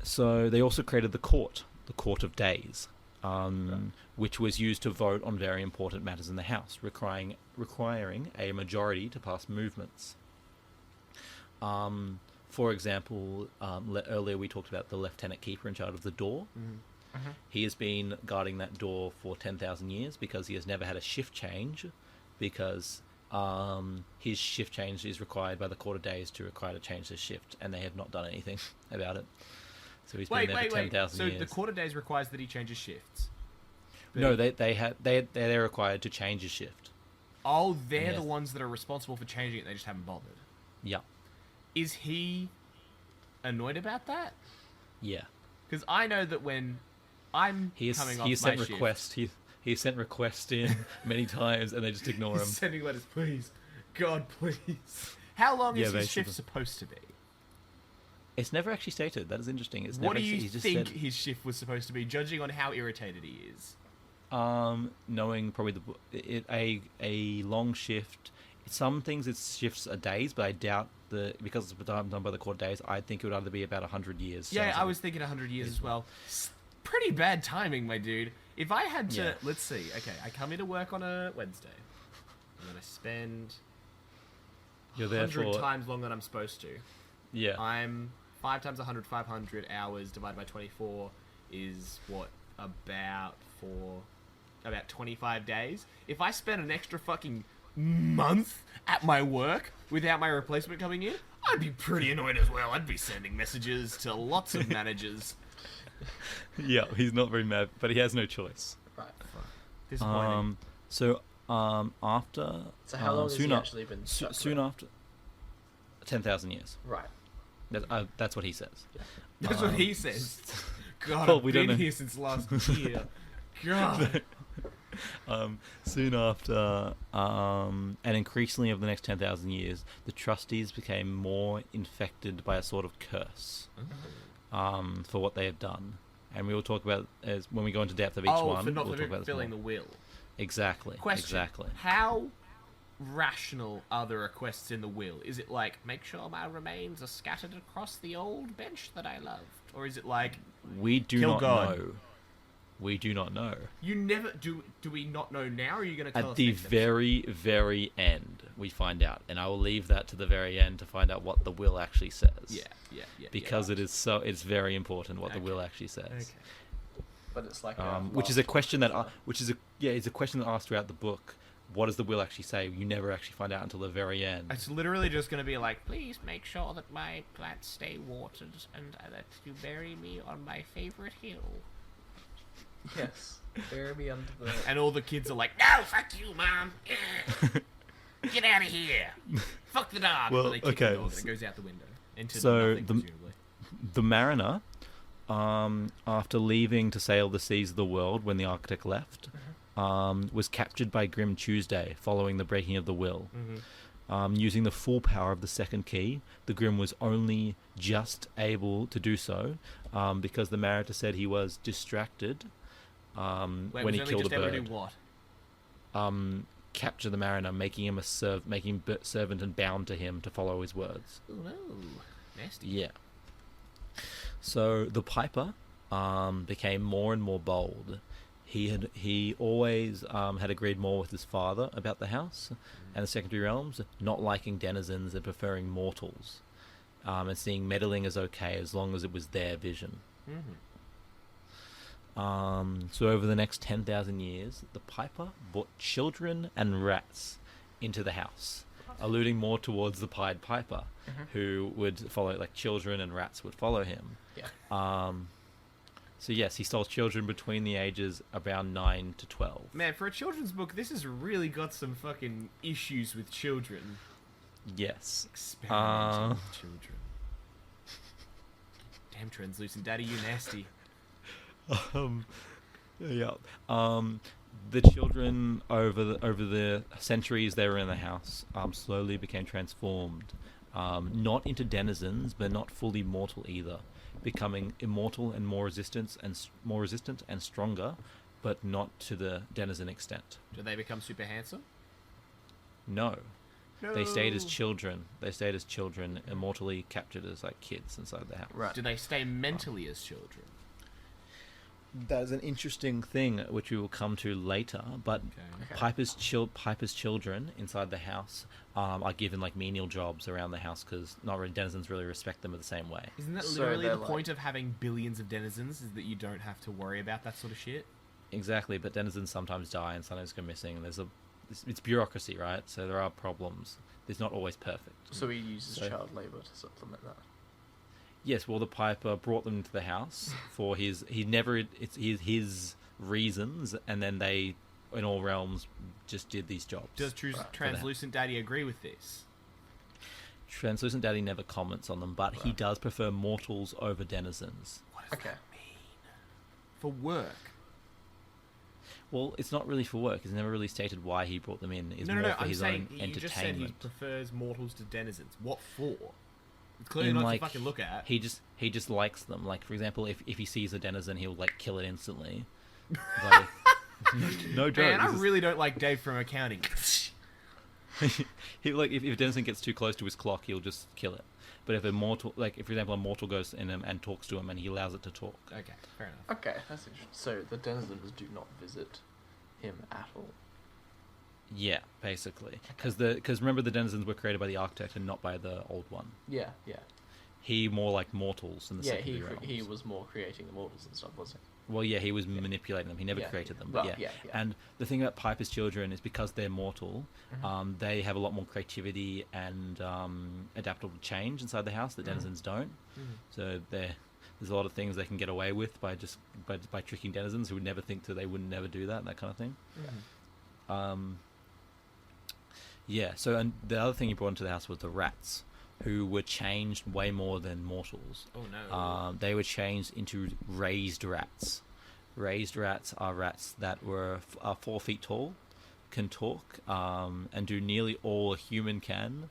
So they also created the Court of Days, which was used to vote on very important matters in the House, requiring a majority to pass movements. For example, earlier we talked about the Lieutenant Keeper in charge of the door. He has been guarding that door for 10,000 years because he has never had a shift change, because his shift change is required by the Court of Days to require to change his shift, and they have not done anything about it. So he's been there for 10,000 years. So the Court of Days requires that he changes shifts? No, they're required to change his shift. Oh, they're the ones that are responsible for changing it. They just haven't bothered. Yeah. Is he annoyed about that? Yeah. Because I know that when I'm coming off my shift... He sent requests in many times, and they just ignore him. He's sending letters, please. God, please. How long is his shift supposed to be? It's never actually stated. That is interesting. What do you think his shift was supposed to be, judging on how irritated he is? Knowing probably a long shift. Some things it's shifts are days, but I doubt because it's done by the Court Days. I think it would either be about 100 years. Yeah, I was thinking 100 years as well. Pretty bad timing, my dude. If I had to, let's see. Okay, I come into work on a Wednesday, and then I spend 100 times longer than I'm supposed to. Yeah. I'm 5 times 100, 500 hours divided by 24 is what, about 25 days. If I spent an extra fucking month at my work without my replacement coming in, I'd be pretty annoyed as well. I'd be sending messages to lots of managers. Yeah, he's not very mad, but he has no choice. Right. Disappointing. After... So how long has he actually been stuck soon there? after... 10,000 years. Right. That's what he says. Yeah. That's what he says. God, Well, I've been here since last year. God. Soon after, and increasingly over the next 10,000 years, the trustees became more infected by a sort of curse for what they have done. And we will talk about as when we go into depth of each one. For not we'll talk about fulfilling the will. Exactly. Question. Exactly. How rational are the requests in the will? Is it like, make sure my remains are scattered across the old bench that I loved? Or is it like, we do kill not God? know. We do not know. You never... Do we not know now, or are you going to tell us At the very, very end, we find out. And I will leave that to the very end to find out what the will actually says. Yeah. Because it's very important what the will actually says. Okay. But it's like which is a question that it's a question that asked throughout the book. What does the will actually say? You never actually find out until the very end. It's literally just going to be like, please make sure that my plants stay watered and that you bury me on my favorite hill. Yes. Bury me under the... And all the kids are like, no, fuck you, Mom. Get out of here. Fuck the dog. Well, and they kick okay. the dog and it goes out the window. Into So nothing, presumably. the mariner, after leaving to sail the seas of the world when the architect left, was captured by Grim Tuesday following the breaking of the will. Using the full power of the second key, the Grim was only just able to do so because the mariner said he was distracted when he killed a bird. Do what? Capture the mariner, making him servant and bound to him to follow his words. Oh no, nasty. Yeah. So the Piper became more and more bold. He always had agreed more with his father about the house and the secondary realms, not liking denizens and preferring mortals, and seeing meddling as okay as long as it was their vision. So over the next 10,000 years, the Piper brought children and rats into the house, alluding more towards the Pied Piper, who would follow, like children and rats would follow him. Yeah. So yes, he stole children between the ages around 9 to 12. Man, for a children's book, this has really got some fucking issues with children. Yes. Experimenting with children. Damn, translucent daddy, you nasty. Yeah. The children over the centuries they were in the house slowly became transformed, not into denizens, but not fully mortal either, becoming immortal and more resistant and stronger, but not to the denizen extent. Do they become super handsome? No. They stayed as children. They stayed as children, immortally captured as like kids inside the house. Right. Do they stay mentally as children? That's an interesting thing, which we will come to later. But Okay. Piper's children inside the house are given like menial jobs around the house because not really denizens really respect them in the same way. Isn't that So literally they're the point of having billions of denizens? Is that you don't have to worry about that sort of shit? Exactly, but denizens sometimes die and sometimes go missing. It's bureaucracy, right? So there are problems. It's not always perfect. So he uses child labour to supplement that. Yes, well, the Piper brought them into the house for his reasons, and then they, in all realms, just did these jobs. Does Translucent Daddy agree with this? Translucent Daddy never comments on them, but he does prefer mortals over denizens. What does Okay. that mean? For work? Well, it's not really for work. It's never really stated why he brought them in. It's more for I'm his saying own you just said he entertainment. prefers mortals to denizens. What for? It's clearly In, not like, to fucking look at. He just likes them. Like, for example, if he sees a denizen, he'll like kill it instantly. Like, no joke. Man, I it's just- really don't like Dave from accounting. he like if a denizen gets too close to his clock, he'll just kill it. But if a mortal, like if for example a mortal goes in him and talks to him and he allows it to talk, Okay, fair enough. Okay, that's interesting. So the denizens do not visit him at all. yeah, basically, because remember the denizens were created by the architect and not by the old one. Yeah. He more like mortals in the Yeah, secondary realms. he was more creating the models and stuff, wasn't Well, yeah, he was manipulating them. He never Yeah, created them, Well, but yeah. yeah. And the thing about Piper's children is because they're mortal, Mhm. they have a lot more creativity and adaptable change inside the house that denizens don't. So there's a lot of things they can get away with by tricking denizens who would never think that they would never do that kind of thing. Yeah. So and the other thing he brought into the house was the rats, who were changed way more than mortals. Oh no. They were changed into raised rats. Raised rats are rats that are 4 feet tall, can talk, and do nearly all a human can,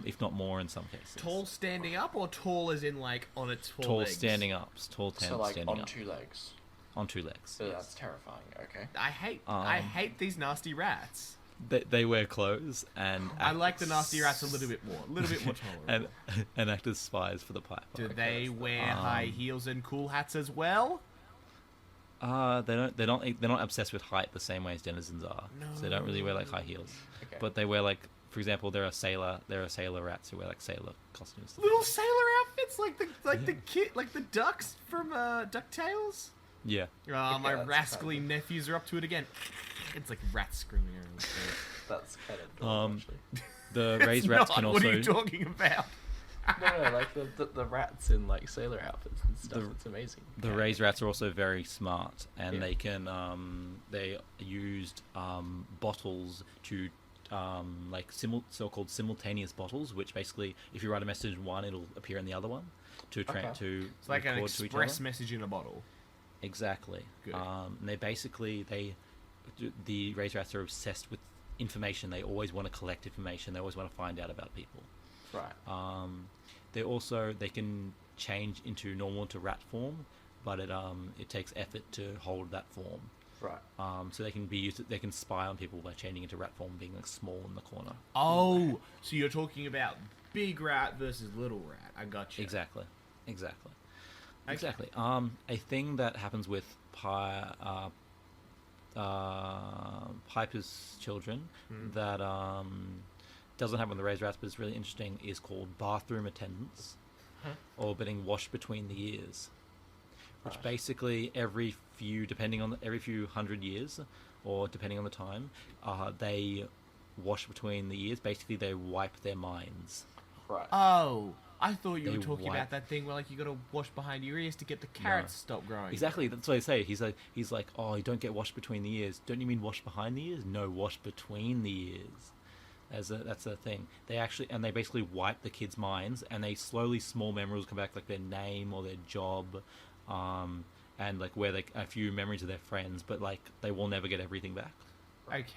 if not more in some cases. Tall standing up, or tall as in like on its four Tall legs? standing up. Tall So like standing on up. 2 legs. On 2 legs. So that's terrifying. Okay. I hate these nasty rats. They wear clothes and I act like the nasty rats a little bit more tolerable. and act as spies for the Piper. Do they wear high heels and cool hats as well? They're not obsessed with height the same way as denizens are. So they don't really wear like high heels. Okay. But they wear like, for example, there are sailor rats who wear like sailor costumes. Little sailor outfits like the ducks from DuckTales. Yeah. Oh, my that's rascally kind nephews are up to it again. It's like rats screaming around the place. That's kind of adorable, actually. The raised rats can also. What are you talking about? No, like the rats in like sailor outfits and stuff. It's amazing. The raised rats are also very smart, and Yeah. they can they used bottles to so-called simultaneous bottles, which basically, if you write a message in one, it'll appear in the other one to It's like an record to each express other. message in a bottle. Exactly. Good. And the raised rats are obsessed with information. They always want to collect information. They always want to find out about people. Right. They can change into normal to rat form, but it takes effort to hold that form. Right. So they can be used. They can spy on people by changing into rat form, being like small in the corner. Oh, so you're talking about big rat versus little rat. I got you. Exactly. Okay. Exactly. A thing that happens with Piper's children that doesn't happen with the raised rats, but it's really interesting, is called bathroom attendants, or being washed between the ears, which Right. basically every few hundred years, or depending on the time, they wash between the ears. Basically, they wipe their minds. Right. Oh, I thought you They were talking wipe- about that thing where like you got to wash behind your ears to get the carrots to stop growing. Exactly, that's what I say. He's like, oh, you don't get washed between the ears. Don't you mean wash behind the ears? No, wash between the ears. That's a thing. They basically wipe the kids' minds, and they slowly, small memories come back, like their name or their job, and like a few memories of their friends, but like they will never get everything back. Okay.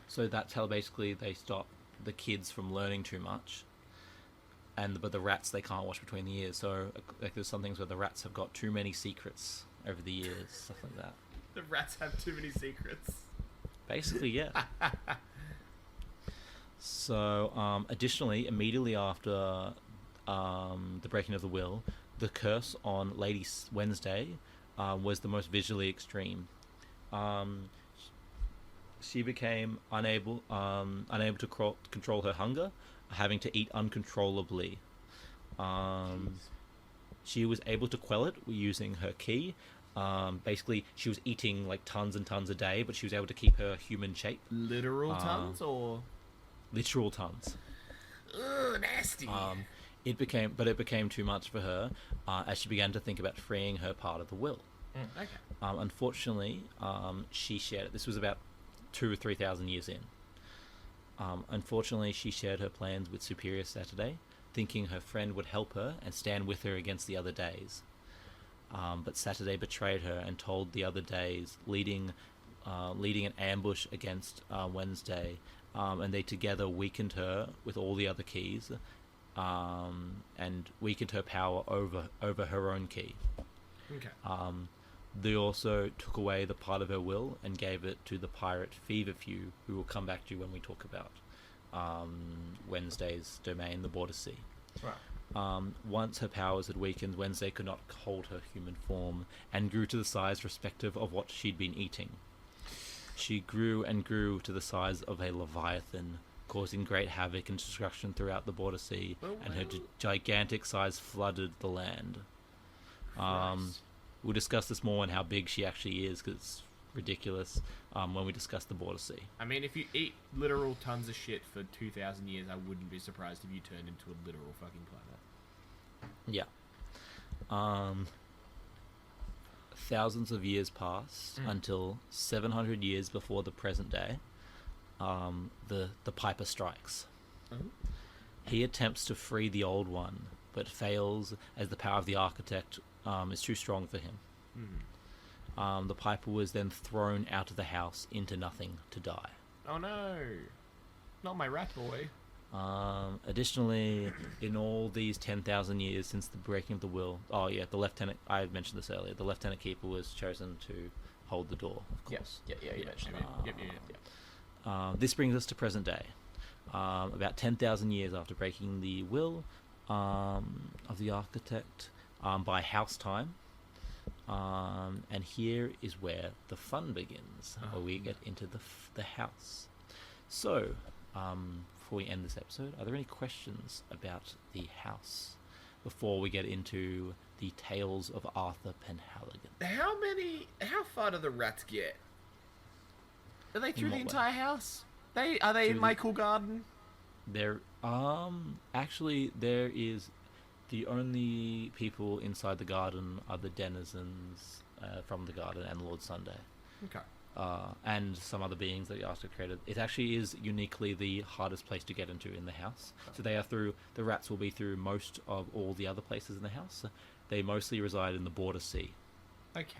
So that's how basically they stop the kids from learning too much. But the rats, they can't wash between the ears. So like there's some things where the rats have got too many secrets over the years, stuff like that. The rats have too many secrets. Basically, yeah. So, additionally, immediately after the breaking of the will, the curse on Lady Wednesday was the most visually extreme. Um, she became unable to control her hunger, having to eat uncontrollably. She was able to quell it using her key. Basically, she was eating like tons and tons a day, but she was able to keep her human shape. Literal tons or literal tons. Ugh, nasty. It became too much for her as she began to think about freeing her part of the will. Okay. Unfortunately, she shared it. This was about 2,000 or 3,000 years in. Unfortunately, she shared her plans with Superior Saturday, thinking her friend would help her and stand with her against the other days. But Saturday betrayed her and told the other days, leading an ambush against Wednesday, and they together weakened her with all the other keys, and weakened her power over her own key. Okay. They also took away the part of her will and gave it to the pirate Feverfew, who will come back to when we talk about Wednesday's domain, the Border Sea. Right. Once her powers had weakened, Wednesday could not hold her human form and grew to the size respective of what she'd been eating. She grew and grew to the size of a leviathan, causing great havoc and destruction throughout the Border Sea, and her gigantic size flooded the land. We'll discuss this more on how big she actually is, because it's ridiculous, when we discuss the Border Sea. I mean, if you eat literal tons of shit for 2,000 years, I wouldn't be surprised if you turned into a literal fucking planet. Yeah. Thousands of years passed until 700 years before the present day. The Piper strikes. He attempts to free the old one, but fails as the power of the architect is too strong for him. The Piper was then thrown out of the house into nothing to die. Oh no! Not my rat boy. Additionally, in all these 10,000 years since the breaking of the will, the lieutenant, I mentioned this earlier, the lieutenant keeper was chosen to hold the door, of course. Yeah, you mentioned that. This brings us to present day. About 10,000 years after breaking the will of the architect by house time. And here is where the fun begins, where we get into the house. So, before we end this episode, are there any questions about the house before we get into the tales of Arthur Penhaligon? How far do the rats get? Are they through the what way? entire house? Are they in my cool garden? There, actually, there is the only people inside the garden are the denizens from the garden and Lord Sunday. Okay. And some other beings that the architect created. It actually is uniquely the hardest place to get into in the house. So the rats will be through most of all the other places in the house. They mostly reside in the Border Sea. Okay.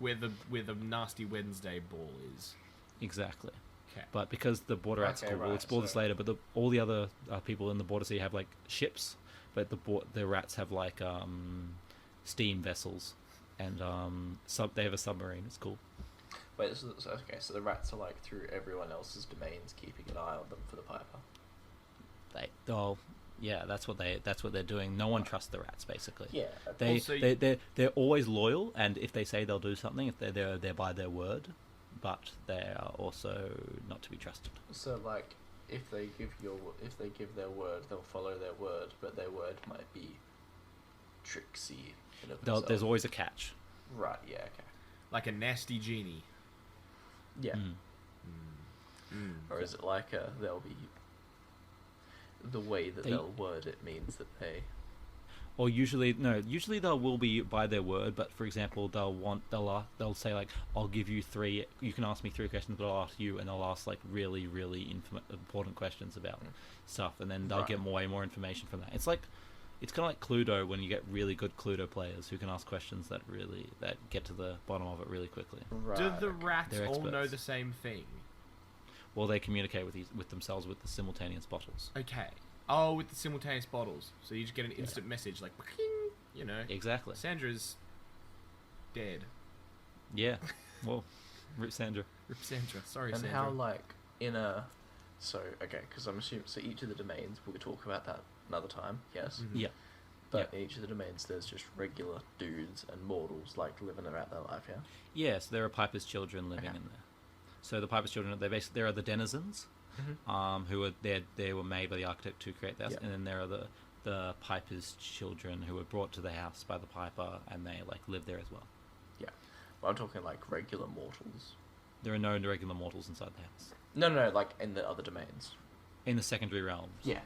Where the nasty Wednesday ball is. Exactly. Okay. But because the border rats, we'll explore this later, but all the other people in the Border Sea have like ships, but the rats have like steam vessels, and they have a submarine. It's cool. Wait, so the rats are like through everyone else's domains, keeping an eye on them for the Piper. That's what they're doing. No one trusts the rats, basically. Yeah. They're always loyal, and if they say they'll do something, if they're by their word, but they are also not to be trusted. So like, if they give their word, they'll follow their word, but their word might be tricksy. There's always a catch. Right. Yeah. Okay. Like a nasty genie. Yeah. Or is it like they'll be the way that they'll word it means that they. Or usually they will be by their word, but for example, they'll say like, I'll give you 3, you can ask me 3 questions, but I'll ask you, and they'll ask like really, really important questions about stuff, and then they'll get way more information from that. It's kind of like Cluedo when you get really good Cluedo players who can ask questions that get to the bottom of it really quickly. Right. Do the rats They're all experts. know the same thing? Well, they communicate with themselves with the simultaneous bottles. Okay. Oh, with the simultaneous bottles. So you just get an instant message like, you know. Exactly. Sandra's dead. Yeah. Well, Rip Sandra. Rip Sandra. Sorry, And Sandra. how like in a So, okay, because I'm assuming... So each of the domains, we'll talk about that another time, yes? Mhm. Yeah. But in each of the domains, there's just regular dudes and mortals, like, living about their life, yeah? Yes, there are Piper's children living in there. So the Piper's children, there are the denizens, who are they were made by the architect to create the house, and then there are the Piper's children who were brought to the house by the Piper, and they like live there as well. Yeah. Well, I'm talking, like, regular mortals. There are no regular mortals inside the house. No, like, in the other domains. In the secondary realms. Yeah.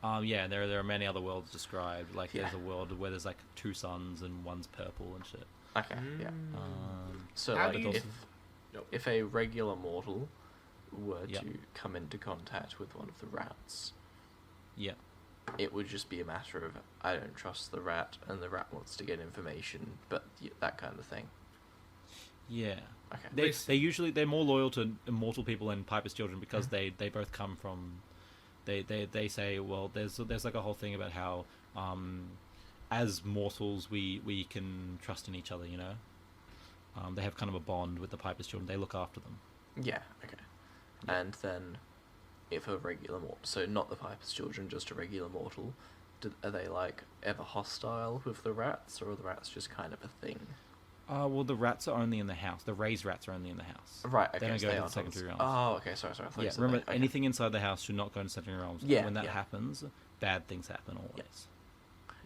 There are many other worlds described. Like there's Yeah. a world where there's like 2 suns and one's purple and shit. Okay, yeah. So, How like, do you- if a regular mortal were Yep. to come into contact with one of the rats, Yeah. it would just be a matter of, I don't trust the rat, and the rat wants to get information, but that kind of thing. Yeah. Okay. They're more loyal to immortal people than Piper's children because they both come from. They say, well, there's like a whole thing about how as mortals we can trust in each other, you know. They have kind of a bond with the Piper's children. They look after them. Yeah, okay. Yeah. And then, if a regular mortal, so not the Piper's children, just a regular mortal, are they, like, ever hostile with the rats, or are the rats just kind of a thing? Well, the rats are only in the house. The raised rats are only in the house. Right, okay, They don't so go to the aren't on secondary realms. Oh, okay, sorry. I thought you Yeah, said remember, okay. anything inside the house should not go into secondary realms. Yeah, When that yeah. happens, bad things happen always.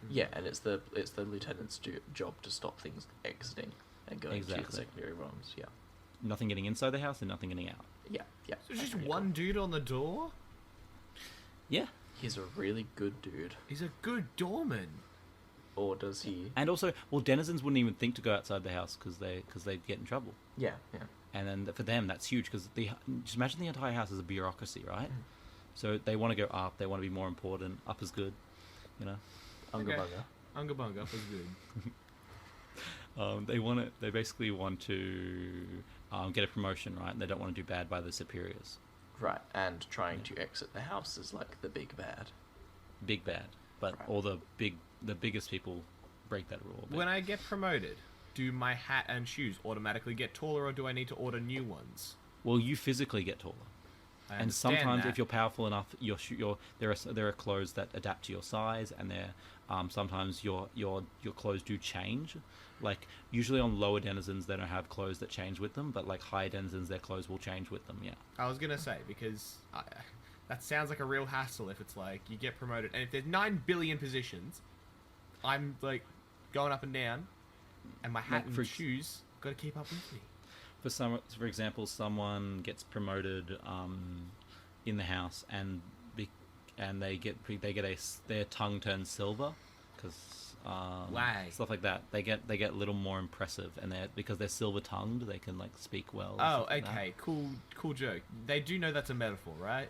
Yeah, and it's the lieutenant's job to stop things exiting and going to the Exactly. secondary realms. Yeah, Nothing getting inside the house and nothing getting out. yeah. So just Okay, one cool. dude on the door? Yeah. He's a really good dude. He's a good doorman. Or does he? And also, well, denizens wouldn't even think to go outside the house because they'd get in trouble. Yeah. And then for them, that's huge because just imagine the entire house is a bureaucracy, right? So they want to go up. They want to be more important. Up is good, you know. Unga Okay. bunga. Unga bunga was good. They basically want to get a promotion, right? And they don't want to do bad by the superiors. Right, and trying to exit the house is like the big bad. Big bad, but Right. all the biggest people break that rule. When I get promoted, do my hat and shoes automatically get taller, or do I need to order new ones? Well, you physically get taller. I And understand sometimes, that. if you're powerful enough, there are clothes that adapt to your size, and sometimes your clothes do change. Like usually on lower denizens, they don't have clothes that change with them, but like high denizens, their clothes will change with them. Yeah. I was gonna say, because that sounds like a real hassle if it's like you get promoted, and if there's 9 billion positions, I'm like going up and down, and my hat Like, and shoes got to keep up with me. For example, someone gets promoted in the house, and they get their tongue turns silver because Why? stuff like that. They get a little more impressive, and because they're silver tongued, they can like speak well. and Oh, stuff like that. okay, cool joke. They do know that's a metaphor, right?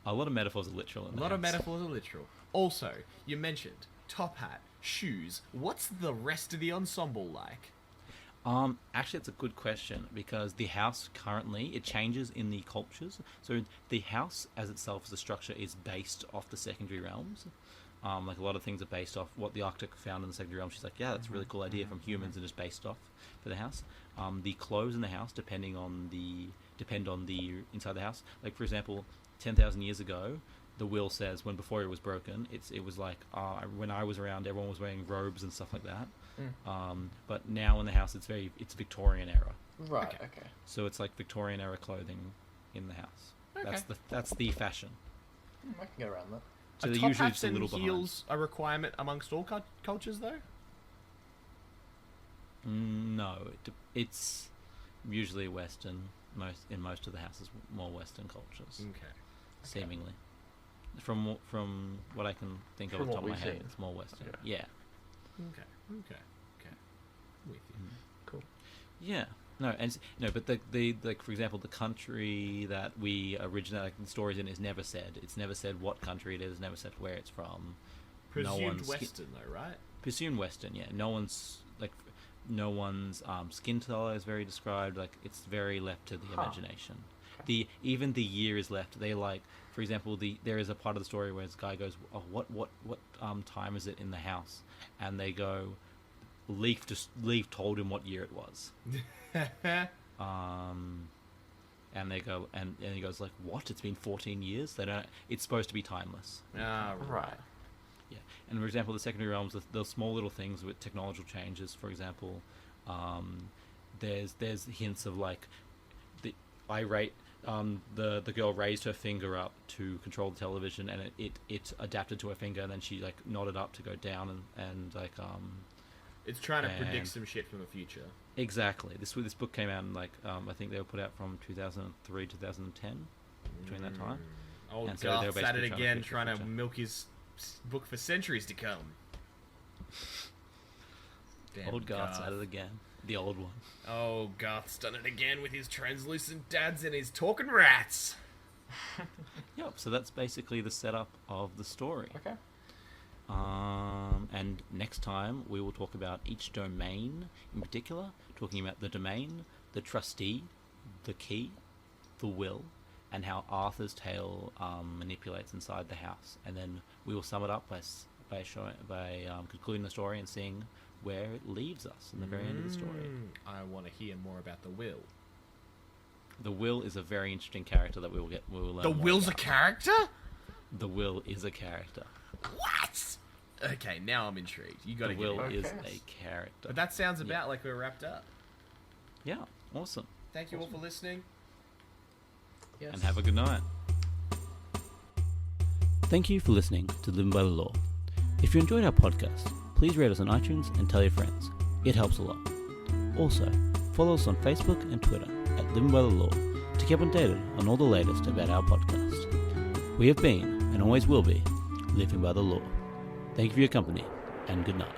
A lot of metaphors are literal. In A lot of house. metaphors are literal. Also, you mentioned top hat, shoes. What's the rest of the ensemble like? Actually, it's a good question because the house currently it changes in the cultures. So the house as itself as a structure is based off the secondary realms. Like a lot of things are based off what the architect found in the secondary realms. She's like, yeah, that's a really cool idea from humans and just based off for the house. The clothes in the house depend on the inside the house. Like for example, 10,000 years ago, the will says before it was broken, it was like when I was around, everyone was wearing robes and stuff like that. But now in the house, it's Victorian era. Right. Okay. Okay. So it's like Victorian era clothing in the house. Okay. That's the fashion. I can get around that. So Are they're top usually hats just a and little heels a requirement amongst all cultures, though? behind. No, it's usually Western. In most of the houses, more Western cultures, Okay. seemingly. From what I can think of From off the top what of my we've head, seen. it's more Western. Okay. Yeah. Okay. With you. Cool. Yeah. No, and but the like for example, the country that we originate like, the stories in is never said. It's never said what country it is. Never said where it's from. Presumed Western, though, right? Presumed Western. Yeah. No one's skin color is very described. Like it's very left to the imagination. Okay. Even the year is left. They like, for example, there is a part of the story where this guy goes, "Oh, what time is it in the house?" And they go, Leaf told him what year it was. and they go, and he goes like, "What? It's been 14 years? They don't. It's supposed to be timeless." Ah, Right. Yeah, and for example, the secondary realms, the small little things with technological changes. For example, there's hints of like the irate. The girl raised her finger up to control the television, and it adapted to her finger, and then she like nodded up to go down, and like it's trying to predict some shit from the future. Exactly. This book came out in like I think they were put out from 2003 2010 between that time. Old And so they were Garth's at it basically again, trying trying to to milk his book for centuries to come. Damn Old Garth's Garth. at it again. The old one. Oh, Garth's done it again with his translucent dads and his talking rats. Yep. So that's basically the setup of the story. Okay. And next time we will talk about each domain in particular, talking about the domain, the trustee, the key, the will, and how Arthur's tale manipulates inside the house. And then we will sum it up by concluding the story and seeing where it leaves us in the very end of the story. I want to hear more about the will. The will is a very interesting character that we will learn. The more will's about. a character? The will is a character. What? Okay, now I'm intrigued. You got to The get will it. is Okay. a character. But that sounds about like we're wrapped up. Yeah, awesome. Thank you all for listening. Yes. And have a good night. Thank you for listening to Living by the Law. If you enjoyed our podcast, please rate us on iTunes and tell your friends. It helps a lot. Also, follow us on Facebook and Twitter at Living by the Law to keep updated on all the latest about our podcast. We have been, and always will be, living by the law. Thank you for your company, and good night.